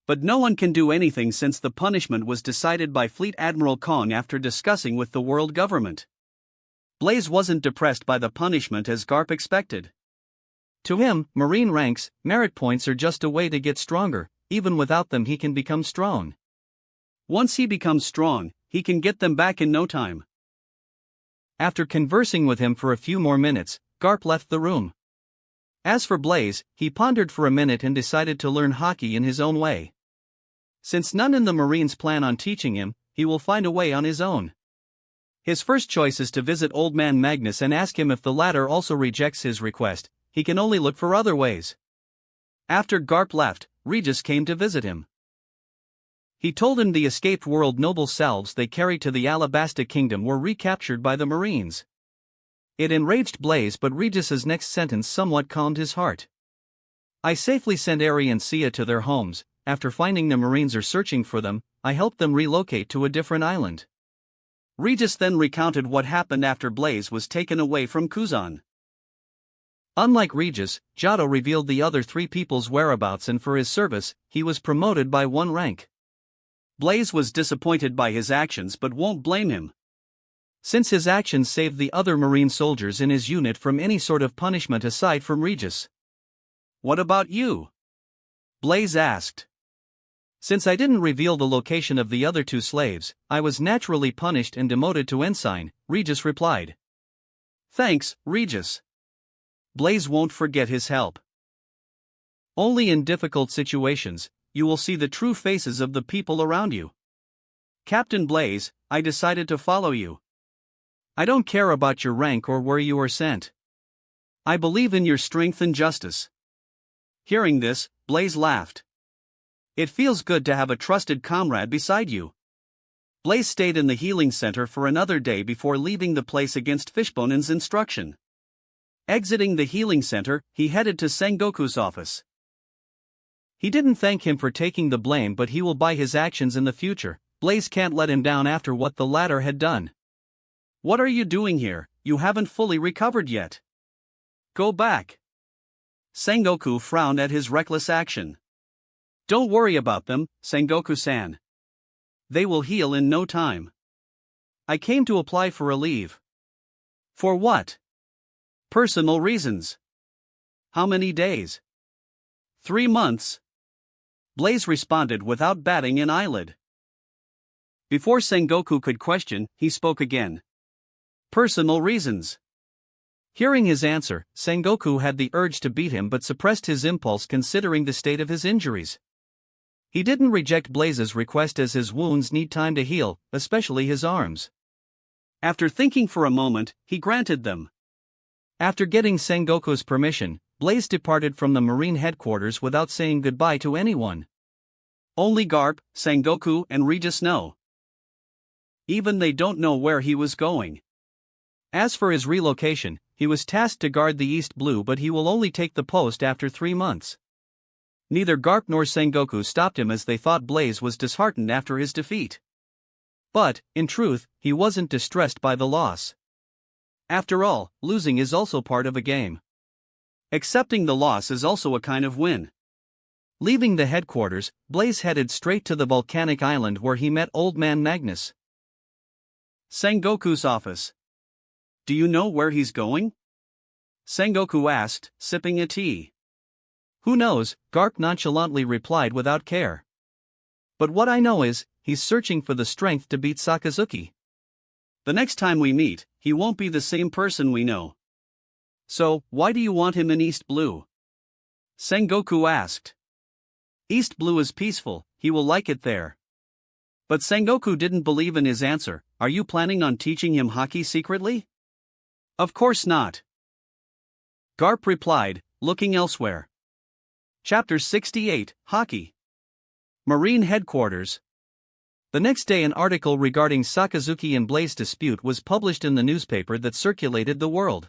But no one can do anything since the punishment was decided by Fleet Admiral Kong after discussing with the world government. Blaze wasn't depressed by the punishment as Garp expected. To him, Marine ranks, merit points are just a way to get stronger, even without them he can become strong. Once he becomes strong, he can get them back in no time. After conversing with him for a few more minutes, Garp left the room. As for Blaze, he pondered for a minute and decided to learn Haki in his own way. Since none in the Marines plan on teaching him, he will find a way on his own. His first choice is to visit Old Man Magnus and ask him if the latter also rejects his request. He can only look for other ways. After Garp left, Regis came to visit him. He told him the escaped world noble selves they carried to the Alabasta Kingdom were recaptured by the Marines. It enraged Blaze, but Regis's next sentence somewhat calmed his heart. I safely sent Ari and Sia to their homes. After finding the Marines are searching for them, I helped them relocate to a different island. Regis then recounted what happened after Blaze was taken away from Kuzan. Unlike Regis, Giotto revealed the other 3 people's whereabouts, and for his service, he was promoted by 1 rank. Blaze was disappointed by his actions but won't blame him, since his actions saved the other Marine soldiers in his unit from any sort of punishment aside from Regis. What about you? Blaze asked. Since I didn't reveal the location of the other 2 slaves, I was naturally punished and demoted to ensign, Regis replied. Thanks, Regis. Blaze won't forget his help. Only in difficult situations, you will see the true faces of the people around you. Captain Blaze, I decided to follow you. I don't care about your rank or where you are sent. I believe in your strength and justice. Hearing this, Blaze laughed. It feels good to have a trusted comrade beside you. Blaze stayed in the healing center for another day before leaving the place against Fishbone's instruction. Exiting the healing center, he headed to Sengoku's office. He didn't thank him for taking the blame, but he will buy his actions in the future. Blaze can't let him down after what the latter had done. What are you doing here? You haven't fully recovered yet. Go back. Sengoku frowned at his reckless action. Don't worry about them, Sengoku-san. They will heal in no time. I came to apply for a leave. For what? Personal reasons. How many days? 3 months. Blaze responded without batting an eyelid. Before Sengoku could question, he spoke again. Personal reasons. Hearing his answer, Sengoku had the urge to beat him but suppressed his impulse considering the state of his injuries. He didn't reject Blaze's request as his wounds need time to heal, especially his arms. After thinking for a moment, he granted them. After getting Sengoku's permission, Blaze departed from the Marine headquarters without saying goodbye to anyone. Only Garp, Sengoku, and Regis know. Even they don't know where he was going. As for his relocation, he was tasked to guard the East Blue, but he will only take the post after 3 months. Neither Garp nor Sengoku stopped him as they thought Blaze was disheartened after his defeat. But, in truth, he wasn't distressed by the loss. After all, losing is also part of a game. Accepting the loss is also a kind of win. Leaving the headquarters, Blaze headed straight to the volcanic island where he met Old Man Magnus. Sengoku's office. Do you know where he's going? Sengoku asked, sipping a tea. Who knows, Garp nonchalantly replied without care. But what I know is, he's searching for the strength to beat Sakazuki. The next time we meet, he won't be the same person we know. So, why do you want him in East Blue? Sengoku asked. East Blue is peaceful, he will like it there. But Sengoku didn't believe in his answer. Are you planning on teaching him hockey secretly? Of course not. Garp replied, looking elsewhere. Chapter 68, Hockey. Marine Headquarters. The next day an article regarding Sakazuki and Blaze dispute was published in the newspaper that circulated the world.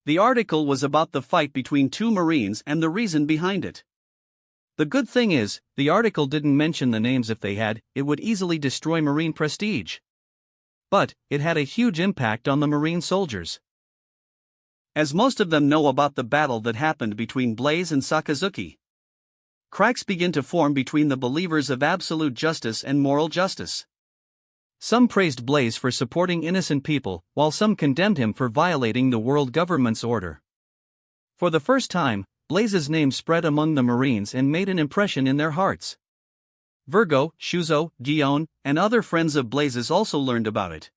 The article was about the fight between 2 Marines and the reason behind it. The good thing is, the article didn't mention the names. If they had, it would easily destroy Marine prestige. But, it had a huge impact on the Marine soldiers. As most of them know about the battle that happened between Blaze and Sakazuki. Cracks begin to form between the believers of absolute justice and moral justice. Some praised Blaze for supporting innocent people, while some condemned him for violating the world government's order. For the first time, Blaze's name spread among the Marines and made an impression in their hearts. Virgo, Shuzo, Gion, and other friends of Blaze's also learned about it.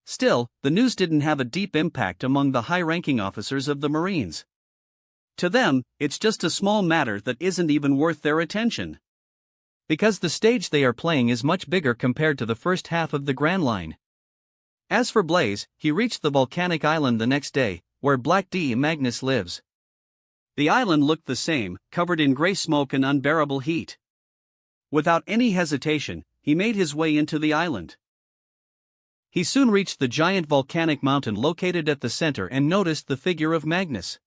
Still, the news didn't have a deep impact among the high-ranking officers of the Marines. To them, it's just a small matter that isn't even worth their attention. Because the stage they are playing is much bigger compared to the first half of the Grand Line. As for Blaze, he reached the volcanic island the next day, where Black D. Magnus lives. The island looked the same, covered in gray smoke and unbearable heat. Without any hesitation, he made his way into the island. He soon reached the giant volcanic mountain located at the center and noticed the figure of Magnus.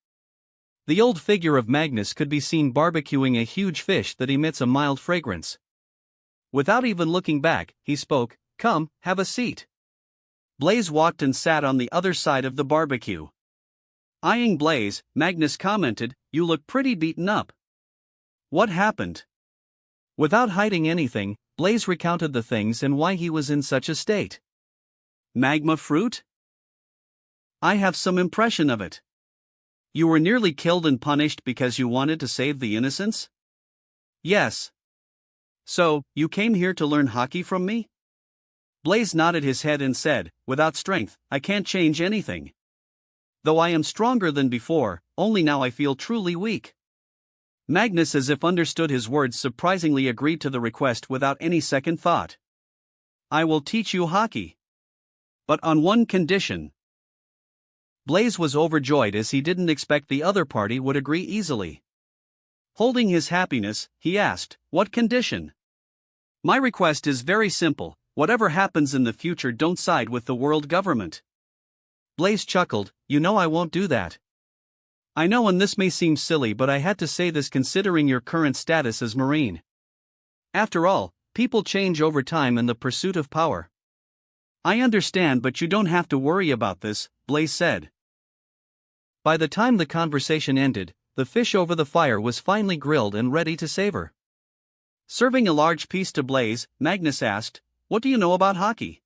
The old figure of Magnus could be seen barbecuing a huge fish that emits a mild fragrance. Without even looking back, he spoke, "Come, have a seat." Blaze walked and sat on the other side of the barbecue. Eyeing Blaze, Magnus commented, "You look pretty beaten up. What happened?" Without hiding anything, Blaze recounted the things and why he was in such a state. Magma fruit? I have some impression of it. You were nearly killed and punished because you wanted to save the innocents? Yes. So, you came here to learn hockey from me? Blaze nodded his head and said, "Without strength, I can't change anything." Though I am stronger than before, only now I feel truly weak. Magnus, as if understood his words, surprisingly agreed to the request without any second thought. I will teach you hockey. But on one condition. Blaze was overjoyed as he didn't expect the other party would agree easily. Holding his happiness, he asked, "What condition?" "My request is very simple. Whatever happens in the future, don't side with the world government." Blaze chuckled, "You know I won't do that." "I know, and this may seem silly, but I had to say this considering your current status as Marine. After all, people change over time in the pursuit of power." "I understand, but you don't have to worry about this," Blaze said. By the time the conversation ended, the fish over the fire was finally grilled and ready to savor. Serving a large piece to Blaze, Magnus asked, "What do you know about hockey?"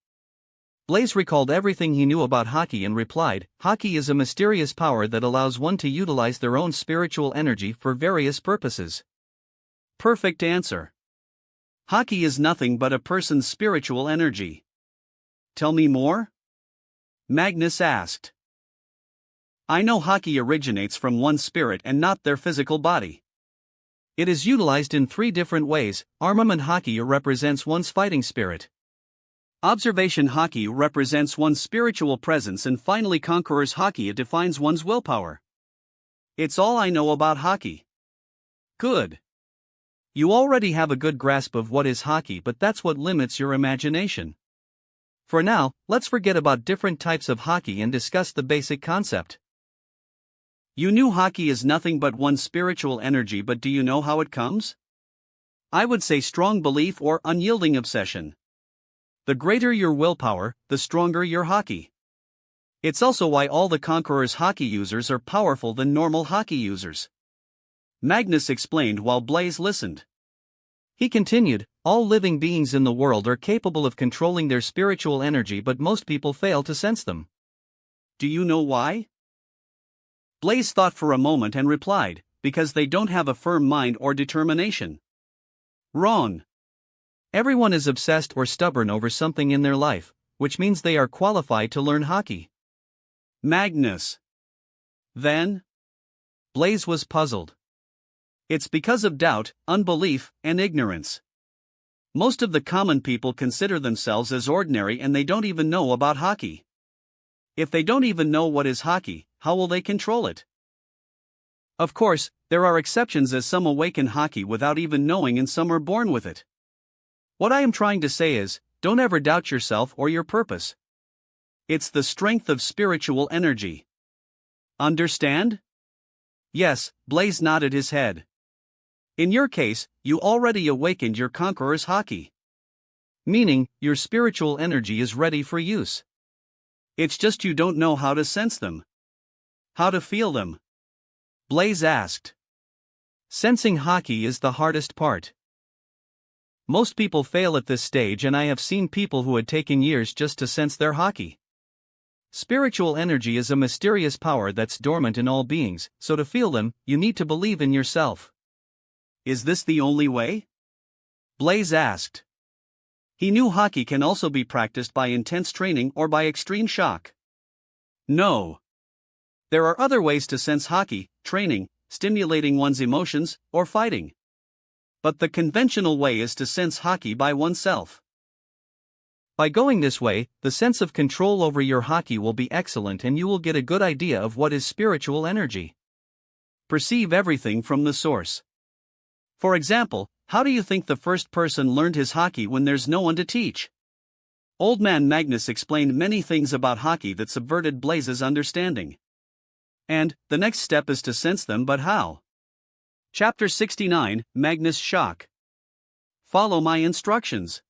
Blaze recalled everything he knew about hockey and replied, "Hockey is a mysterious power that allows one to utilize their own spiritual energy for various purposes." Perfect answer. Hockey is nothing but a person's spiritual energy. Tell me more? Magnus asked. I know hockey originates from one's spirit and not their physical body. It is utilized in 3 different ways. Armament hockey represents one's fighting spirit. Observation hockey represents one's spiritual presence, and finally conqueror's hockey defines one's willpower. It's all I know about hockey. Good. You already have a good grasp of what is hockey, but that's what limits your imagination. For now, let's forget about different types of hockey and discuss the basic concept. You knew hockey is nothing but one's spiritual energy, but do you know how it comes? I would say strong belief or unyielding obsession. The greater your willpower, the stronger your hockey. It's also why all the conqueror's hockey users are powerful than normal hockey users. Magnus explained while Blaze listened. He continued, all living beings in the world are capable of controlling their spiritual energy, but most people fail to sense them. Do you know why? Blaze thought for a moment and replied, because they don't have a firm mind or determination. Wrong. Everyone is obsessed or stubborn over something in their life, which means they are qualified to learn hockey. Magnus. Then? Blaze was puzzled. It's because of doubt, unbelief, and ignorance. Most of the common people consider themselves as ordinary and they don't even know about hockey. If they don't even know what is hockey, how will they control it? Of course, there are exceptions, as some awaken hockey without even knowing and some are born with it. What I am trying to say is, don't ever doubt yourself or your purpose. It's the strength of spiritual energy. Understand? Yes, Blaze nodded his head. In your case, you already awakened your conqueror's hockey. Meaning, your spiritual energy is ready for use. It's just you don't know how to sense them. How to feel them? Blaze asked. Sensing hockey is the hardest part. Most people fail at this stage, and I have seen people who had taken years just to sense their hockey. Spiritual energy is a mysterious power that's dormant in all beings, so to feel them, you need to believe in yourself. Is this the only way? Blaze asked. He knew hockey can also be practiced by intense training or by extreme shock. No. There are other ways to sense hockey: training, stimulating one's emotions, or fighting. But the conventional way is to sense hockey by oneself. By going this way, the sense of control over your hockey will be excellent and you will get a good idea of what is spiritual energy. Perceive everything from the source. For example, how do you think the first person learned his hockey when there's no one to teach? Old man Magnus explained many things about hockey that subverted Blaze's understanding. And, the next step is to sense them, but how? Chapter 69, Magnus' Shock. Follow my instructions.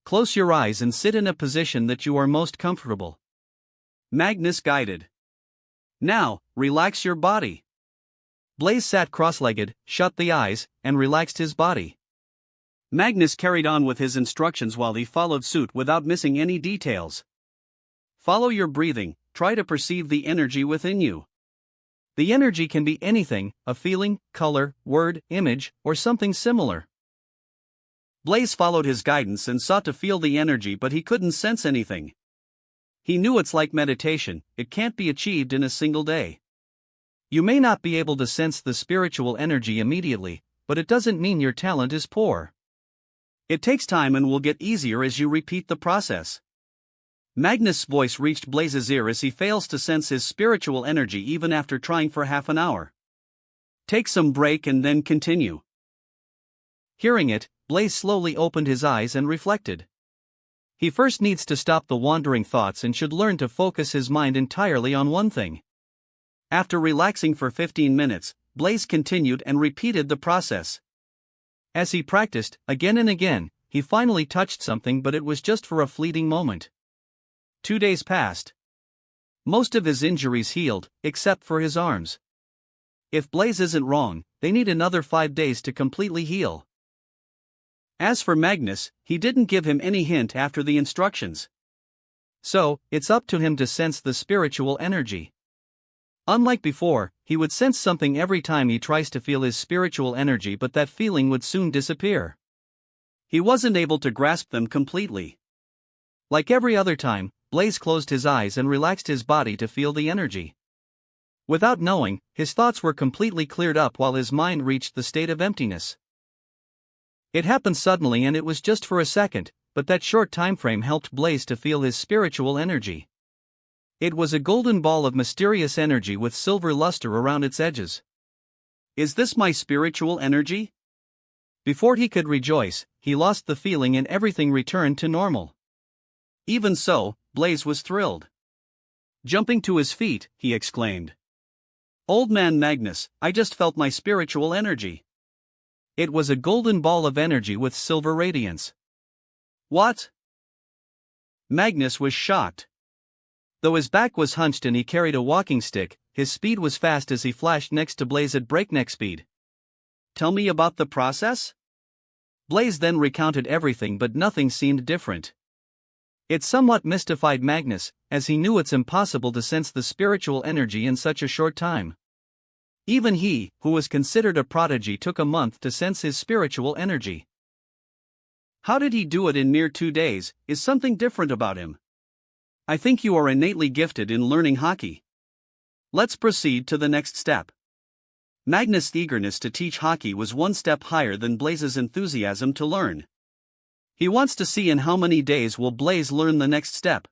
Close your eyes and sit in a position that you are most comfortable. Magnus guided. Now, relax your body. Blaze sat cross-legged, shut the eyes, and relaxed his body. Magnus carried on with his instructions while he followed suit without missing any details. Follow your breathing, try to perceive the energy within you. The energy can be anything: a feeling, color, word, image, or something similar. Blaze followed his guidance and sought to feel the energy, but he couldn't sense anything. He knew it's like meditation, it can't be achieved in a single day. You may not be able to sense the spiritual energy immediately, but it doesn't mean your talent is poor. It takes time and will get easier as you repeat the process. Magnus' voice reached Blaze's ear as he fails to sense his spiritual energy even after trying for half an hour. Take some break and then continue. Hearing it, Blaze slowly opened his eyes and reflected. He first needs to stop the wandering thoughts and should learn to focus his mind entirely on one thing. After relaxing for 15 minutes, Blaze continued and repeated the process. As he practiced, again and again, he finally touched something, but it was just for a fleeting moment. 2 days passed. Most of his injuries healed, except for his arms. If Blaze isn't wrong, they need another 5 days to completely heal. As for Magnus, he didn't give him any hint after the instructions. So, it's up to him to sense the spiritual energy. Unlike before, he would sense something every time he tries to feel his spiritual energy, but that feeling would soon disappear. He wasn't able to grasp them completely. Like every other time, Blaze closed his eyes and relaxed his body to feel the energy. Without knowing, his thoughts were completely cleared up while his mind reached the state of emptiness. It happened suddenly and it was just for a second, but that short time frame helped Blaze to feel his spiritual energy. It was a golden ball of mysterious energy with silver luster around its edges. Is this my spiritual energy? Before he could rejoice, he lost the feeling and everything returned to normal. Even so, Blaze was thrilled. Jumping to his feet, he exclaimed, "Old man Magnus, I just felt my spiritual energy." It was a golden ball of energy with silver radiance. What? Magnus was shocked. Though his back was hunched and he carried a walking stick, his speed was fast as he flashed next to Blaze at breakneck speed. Tell me about the process? Blaze then recounted everything, but nothing seemed different. It somewhat mystified Magnus, as he knew it's impossible to sense the spiritual energy in such a short time. Even he, who was considered a prodigy, took a month to sense his spiritual energy. How did he do it in mere 2 days? Is something different about him? I think you are innately gifted in learning hockey. Let's proceed to the next step. Magnus' eagerness to teach hockey was one step higher than Blaze's enthusiasm to learn. He wants to see in how many days will Blaze learn the next step.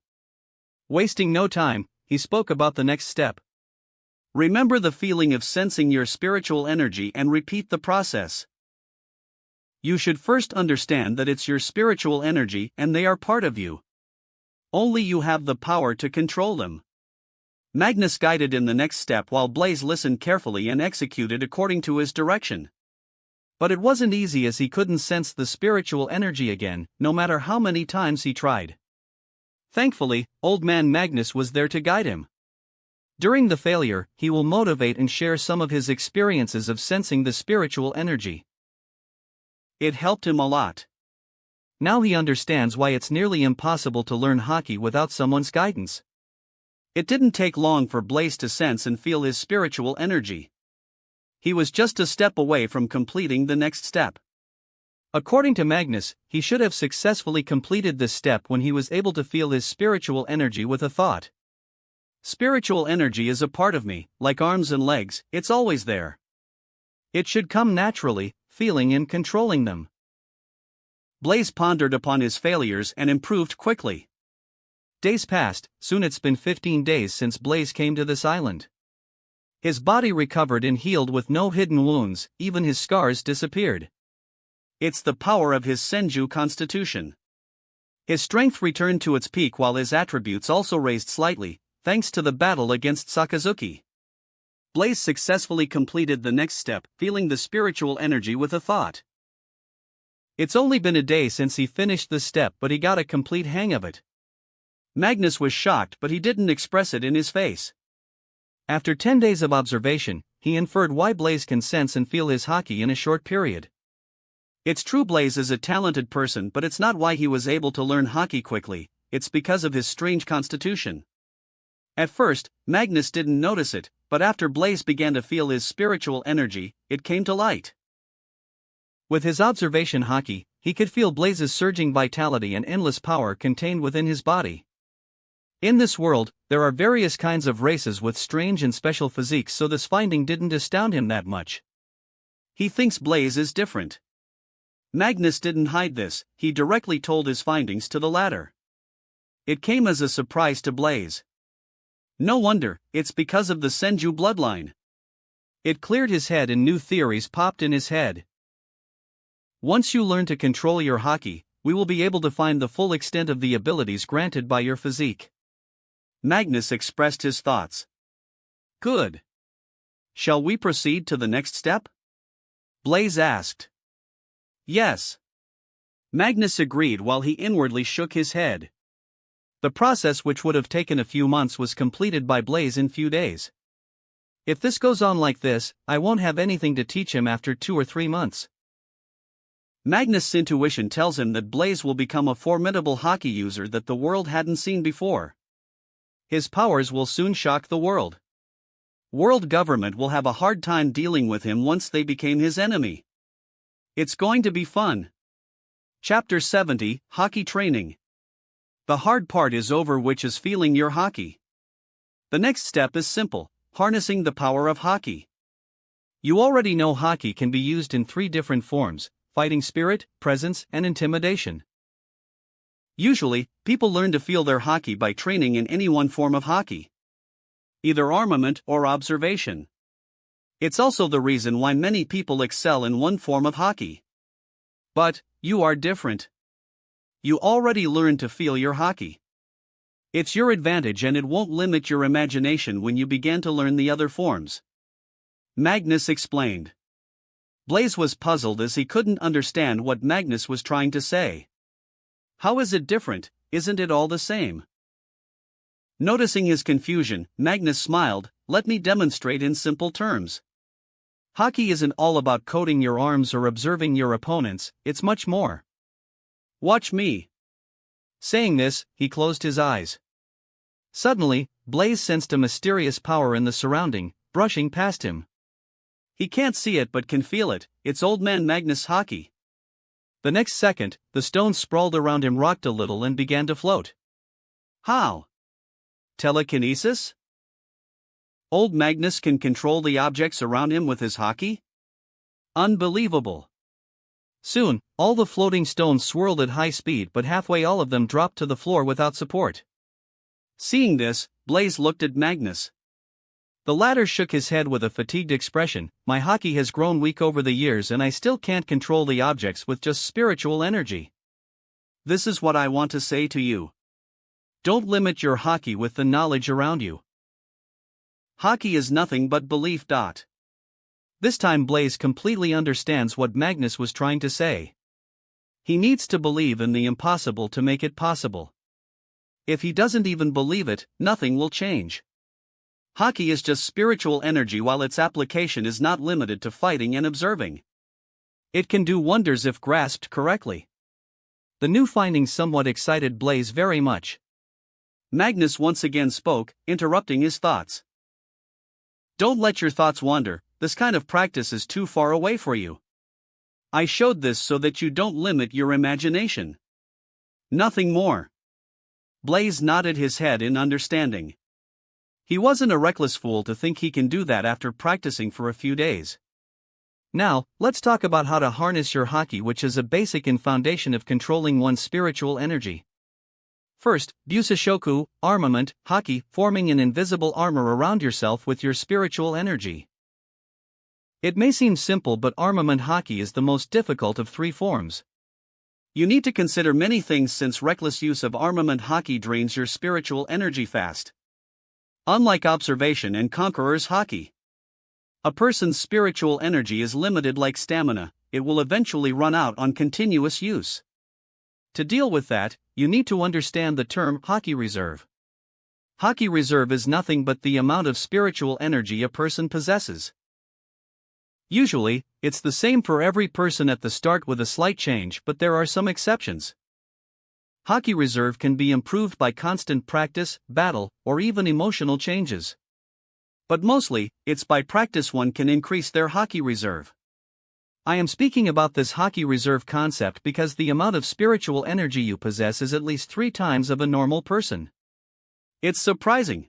Wasting no time, he spoke about the next step. Remember the feeling of sensing your spiritual energy and repeat the process. You should first understand that it's your spiritual energy and they are part of you. Only you have the power to control them. Magnus guided in the next step while Blaze listened carefully and executed according to his direction. But it wasn't easy as he couldn't sense the spiritual energy again, no matter how many times he tried. Thankfully, old man Magnus was there to guide him. During the failure, he will motivate and share some of his experiences of sensing the spiritual energy. It helped him a lot. Now he understands why it's nearly impossible to learn hockey without someone's guidance. It didn't take long for Blaze to sense and feel his spiritual energy. He was just a step away from completing the next step. According to Magnus, he should have successfully completed this step when he was able to feel his spiritual energy with a thought. Spiritual energy is a part of me, like arms and legs, it's always there. It should come naturally, feeling and controlling them. Blaze pondered upon his failures and improved quickly. Days passed, soon it's been 15 days since Blaze came to this island. His body recovered and healed with no hidden wounds, even his scars disappeared. It's the power of his Senju constitution. His strength returned to its peak while his attributes also raised slightly, thanks to the battle against Sakazuki. Blaze successfully completed the next step, feeling the spiritual energy with a thought. It's only been a day since he finished the step, but he got a complete hang of it. Magnus was shocked, but he didn't express it in his face. After 10 days of observation, he inferred why Blaze can sense and feel his hockey in a short period. It's true Blaze is a talented person, but it's not why he was able to learn hockey quickly, it's because of his strange constitution. At first, Magnus didn't notice it, but after Blaze began to feel his spiritual energy, it came to light. With his observation hockey, he could feel Blaze's surging vitality and endless power contained within his body. In this world, there are various kinds of races with strange and special physiques, so this finding didn't astound him that much. He thinks Blaze is different. Magnus didn't hide this, he directly told his findings to the latter. It came as a surprise to Blaze. No wonder, it's because of the Senju bloodline. It cleared his head and new theories popped in his head. Once you learn to control your haki, we will be able to find the full extent of the abilities granted by your physique. Magnus expressed his thoughts. Good. Shall we proceed to the next step? Blaze asked. Yes. Magnus agreed while he inwardly shook his head. The process, which would have taken a few months, was completed by Blaze in few days. If this goes on like this, I won't have anything to teach him after 2 or 3 months. Magnus' intuition tells him that Blaze will become a formidable haki user that the world hadn't seen before. His powers will soon shock the world. World government will have a hard time dealing with him once they became his enemy. It's going to be fun. Chapter 70, Haki Training. The hard part is over, which is feeling your haki. The next step is simple, harnessing the power of haki. You already know haki can be used in 3 different forms: fighting spirit, presence, and intimidation. Usually, people learn to feel their haki by training in any one form of haki. Either armament or observation. It's also the reason why many people excel in one form of haki. But, you are different. You already learned to feel your haki. It's your advantage and it won't limit your imagination when you begin to learn the other forms. Magnus explained. Blaze was puzzled as he couldn't understand what Magnus was trying to say. How is it different? Isn't it all the same? Noticing his confusion, Magnus smiled. Let me demonstrate in simple terms. Haki isn't all about coating your arms or observing your opponents, it's much more. Watch me. Saying this, he closed his eyes. Suddenly, Blaze sensed a mysterious power in the surrounding, brushing past him. He can't see it but can feel it. It's old man Magnus' haki. The next second, the stones sprawled around him rocked a little and began to float. How? Telekinesis? Old Magnus can control the objects around him with his haki? Unbelievable. Soon, all the floating stones swirled at high speed, but halfway all of them dropped to the floor without support. Seeing this, Blaze looked at Magnus. The latter shook his head with a fatigued expression. My haki has grown weak over the years and I still can't control the objects with just spiritual energy. This is what I want to say to you. Don't limit your haki with the knowledge around you. Haki is nothing but belief. This time Blaze completely understands what Magnus was trying to say. He needs to believe in the impossible to make it possible. If he doesn't even believe it, nothing will change. Haki is just spiritual energy, while its application is not limited to fighting and observing. It can do wonders if grasped correctly. The new findings somewhat excited Blaze very much. Magnus once again spoke, interrupting his thoughts. Don't let your thoughts wander, this kind of practice is too far away for you. I showed this so that you don't limit your imagination. Nothing more. Blaze nodded his head in understanding. He wasn't a reckless fool to think he can do that after practicing for a few days. Now, let's talk about how to harness your haki, which is a basic and foundation of controlling one's spiritual energy. First, Busashoku, armament, haki, forming an invisible armor around yourself with your spiritual energy. It may seem simple, but armament haki is the most difficult of 3 forms. You need to consider many things since reckless use of armament haki drains your spiritual energy fast. Unlike observation and conqueror's haki, a person's spiritual energy is limited like stamina, it will eventually run out on continuous use. To deal with that, you need to understand the term haki reserve. Haki reserve is nothing but the amount of spiritual energy a person possesses. Usually, it's the same for every person at the start with a slight change, but there are some exceptions. Haki reserve can be improved by constant practice, battle, or even emotional changes. But mostly, it's by practice one can increase their haki reserve. I am speaking about this haki reserve concept because the amount of spiritual energy you possess is at least 3 times of a normal person. It's surprising.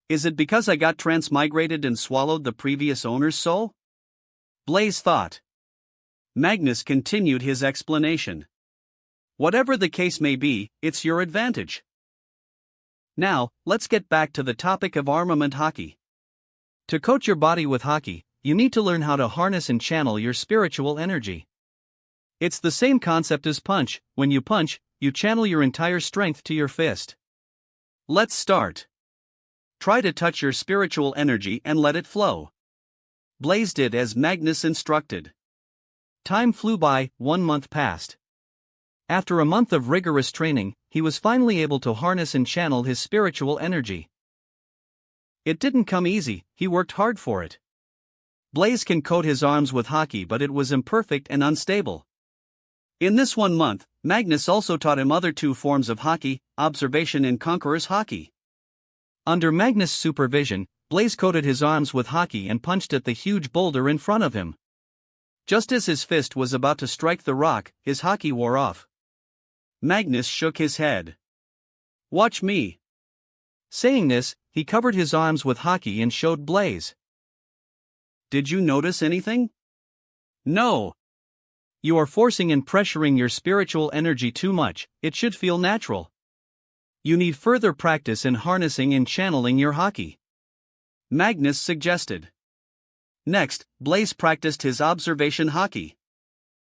Is it because I got transmigrated and swallowed the previous owner's soul? Blaze thought. Magnus continued his explanation. Whatever the case may be, it's your advantage. Now, let's get back to the topic of armament hockey. To coat your body with hockey, you need to learn how to harness and channel your spiritual energy. It's the same concept as punch. When you punch, you channel your entire strength to your fist. Let's start. Try to touch your spiritual energy and let it flow. Blaze did as Magnus instructed. Time flew by, 1 month passed. After a month of rigorous training, he was finally able to harness and channel his spiritual energy. It didn't come easy, he worked hard for it. Blaze can coat his arms with hockey, but it was imperfect and unstable. In this 1 month, Magnus also taught him other 2 forms of hockey, observation and conqueror's hockey. Under Magnus' supervision, Blaze coated his arms with hockey and punched at the huge boulder in front of him. Just as his fist was about to strike the rock, his hockey wore off. Magnus shook his head. Watch me. Saying this, he covered his arms with hockey and showed Blaze. Did you notice anything? No. You are forcing and pressuring your spiritual energy too much, it should feel natural. You need further practice in harnessing and channeling your hockey. Magnus suggested. Next, Blaze practiced his observation hockey.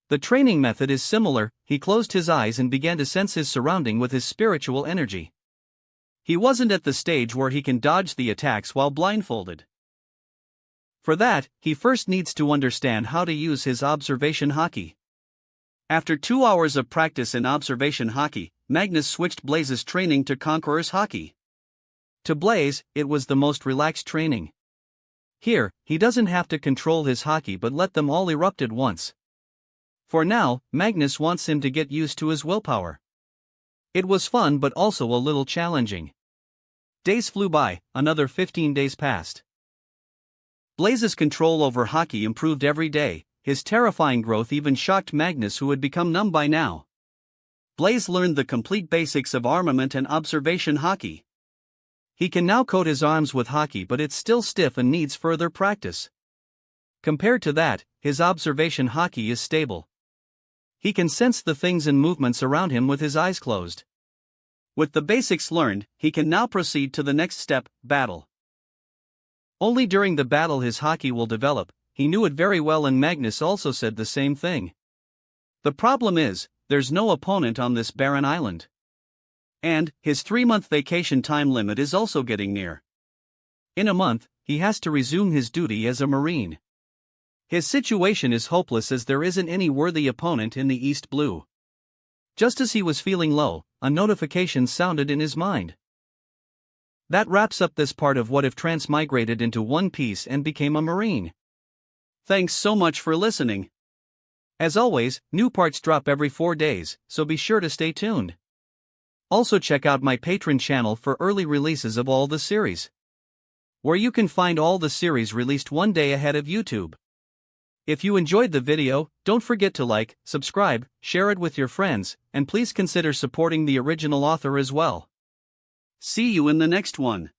The training method is similar. He closed his eyes and began to sense his surrounding with his spiritual energy. He wasn't at the stage where he can dodge the attacks while blindfolded. For that, he first needs to understand how to use his observation hockey. After 2 hours of practice in observation hockey, Magnus switched Blaze's training to conqueror's hockey. To Blaze, it was the most relaxed training. Here, he doesn't have to control his hockey but let them all erupt at once. For now, Magnus wants him to get used to his willpower. It was fun but also a little challenging. Days flew by, another 15 days passed. Blaze's control over hockey improved every day. His terrifying growth even shocked Magnus, who had become numb by now. Blaze learned the complete basics of armament and observation hockey. He can now coat his arms with hockey, but it's still stiff and needs further practice. Compared to that, his observation hockey is stable. He can sense the things and movements around him with his eyes closed. With the basics learned, he can now proceed to the next step, battle. Only during the battle his hockey will develop. He knew it very well, and Magnus also said the same thing. The problem is, there's no opponent on this barren island. And, his 3-month vacation time limit is also getting near. In a month, he has to resume his duty as a Marine. His situation is hopeless as there isn't any worthy opponent in the East Blue. Just as he was feeling low, a notification sounded in his mind. That wraps up this part of What If Transmigrated into one piece and became a Marine. Thanks so much for listening. As always, new parts drop every 4 days, so be sure to stay tuned. Also check out my Patreon channel for early releases of all the series, where you can find all the series released 1 day ahead of YouTube. If you enjoyed the video, don't forget to like, subscribe, share it with your friends, and please consider supporting the original author as well. See you in the next one.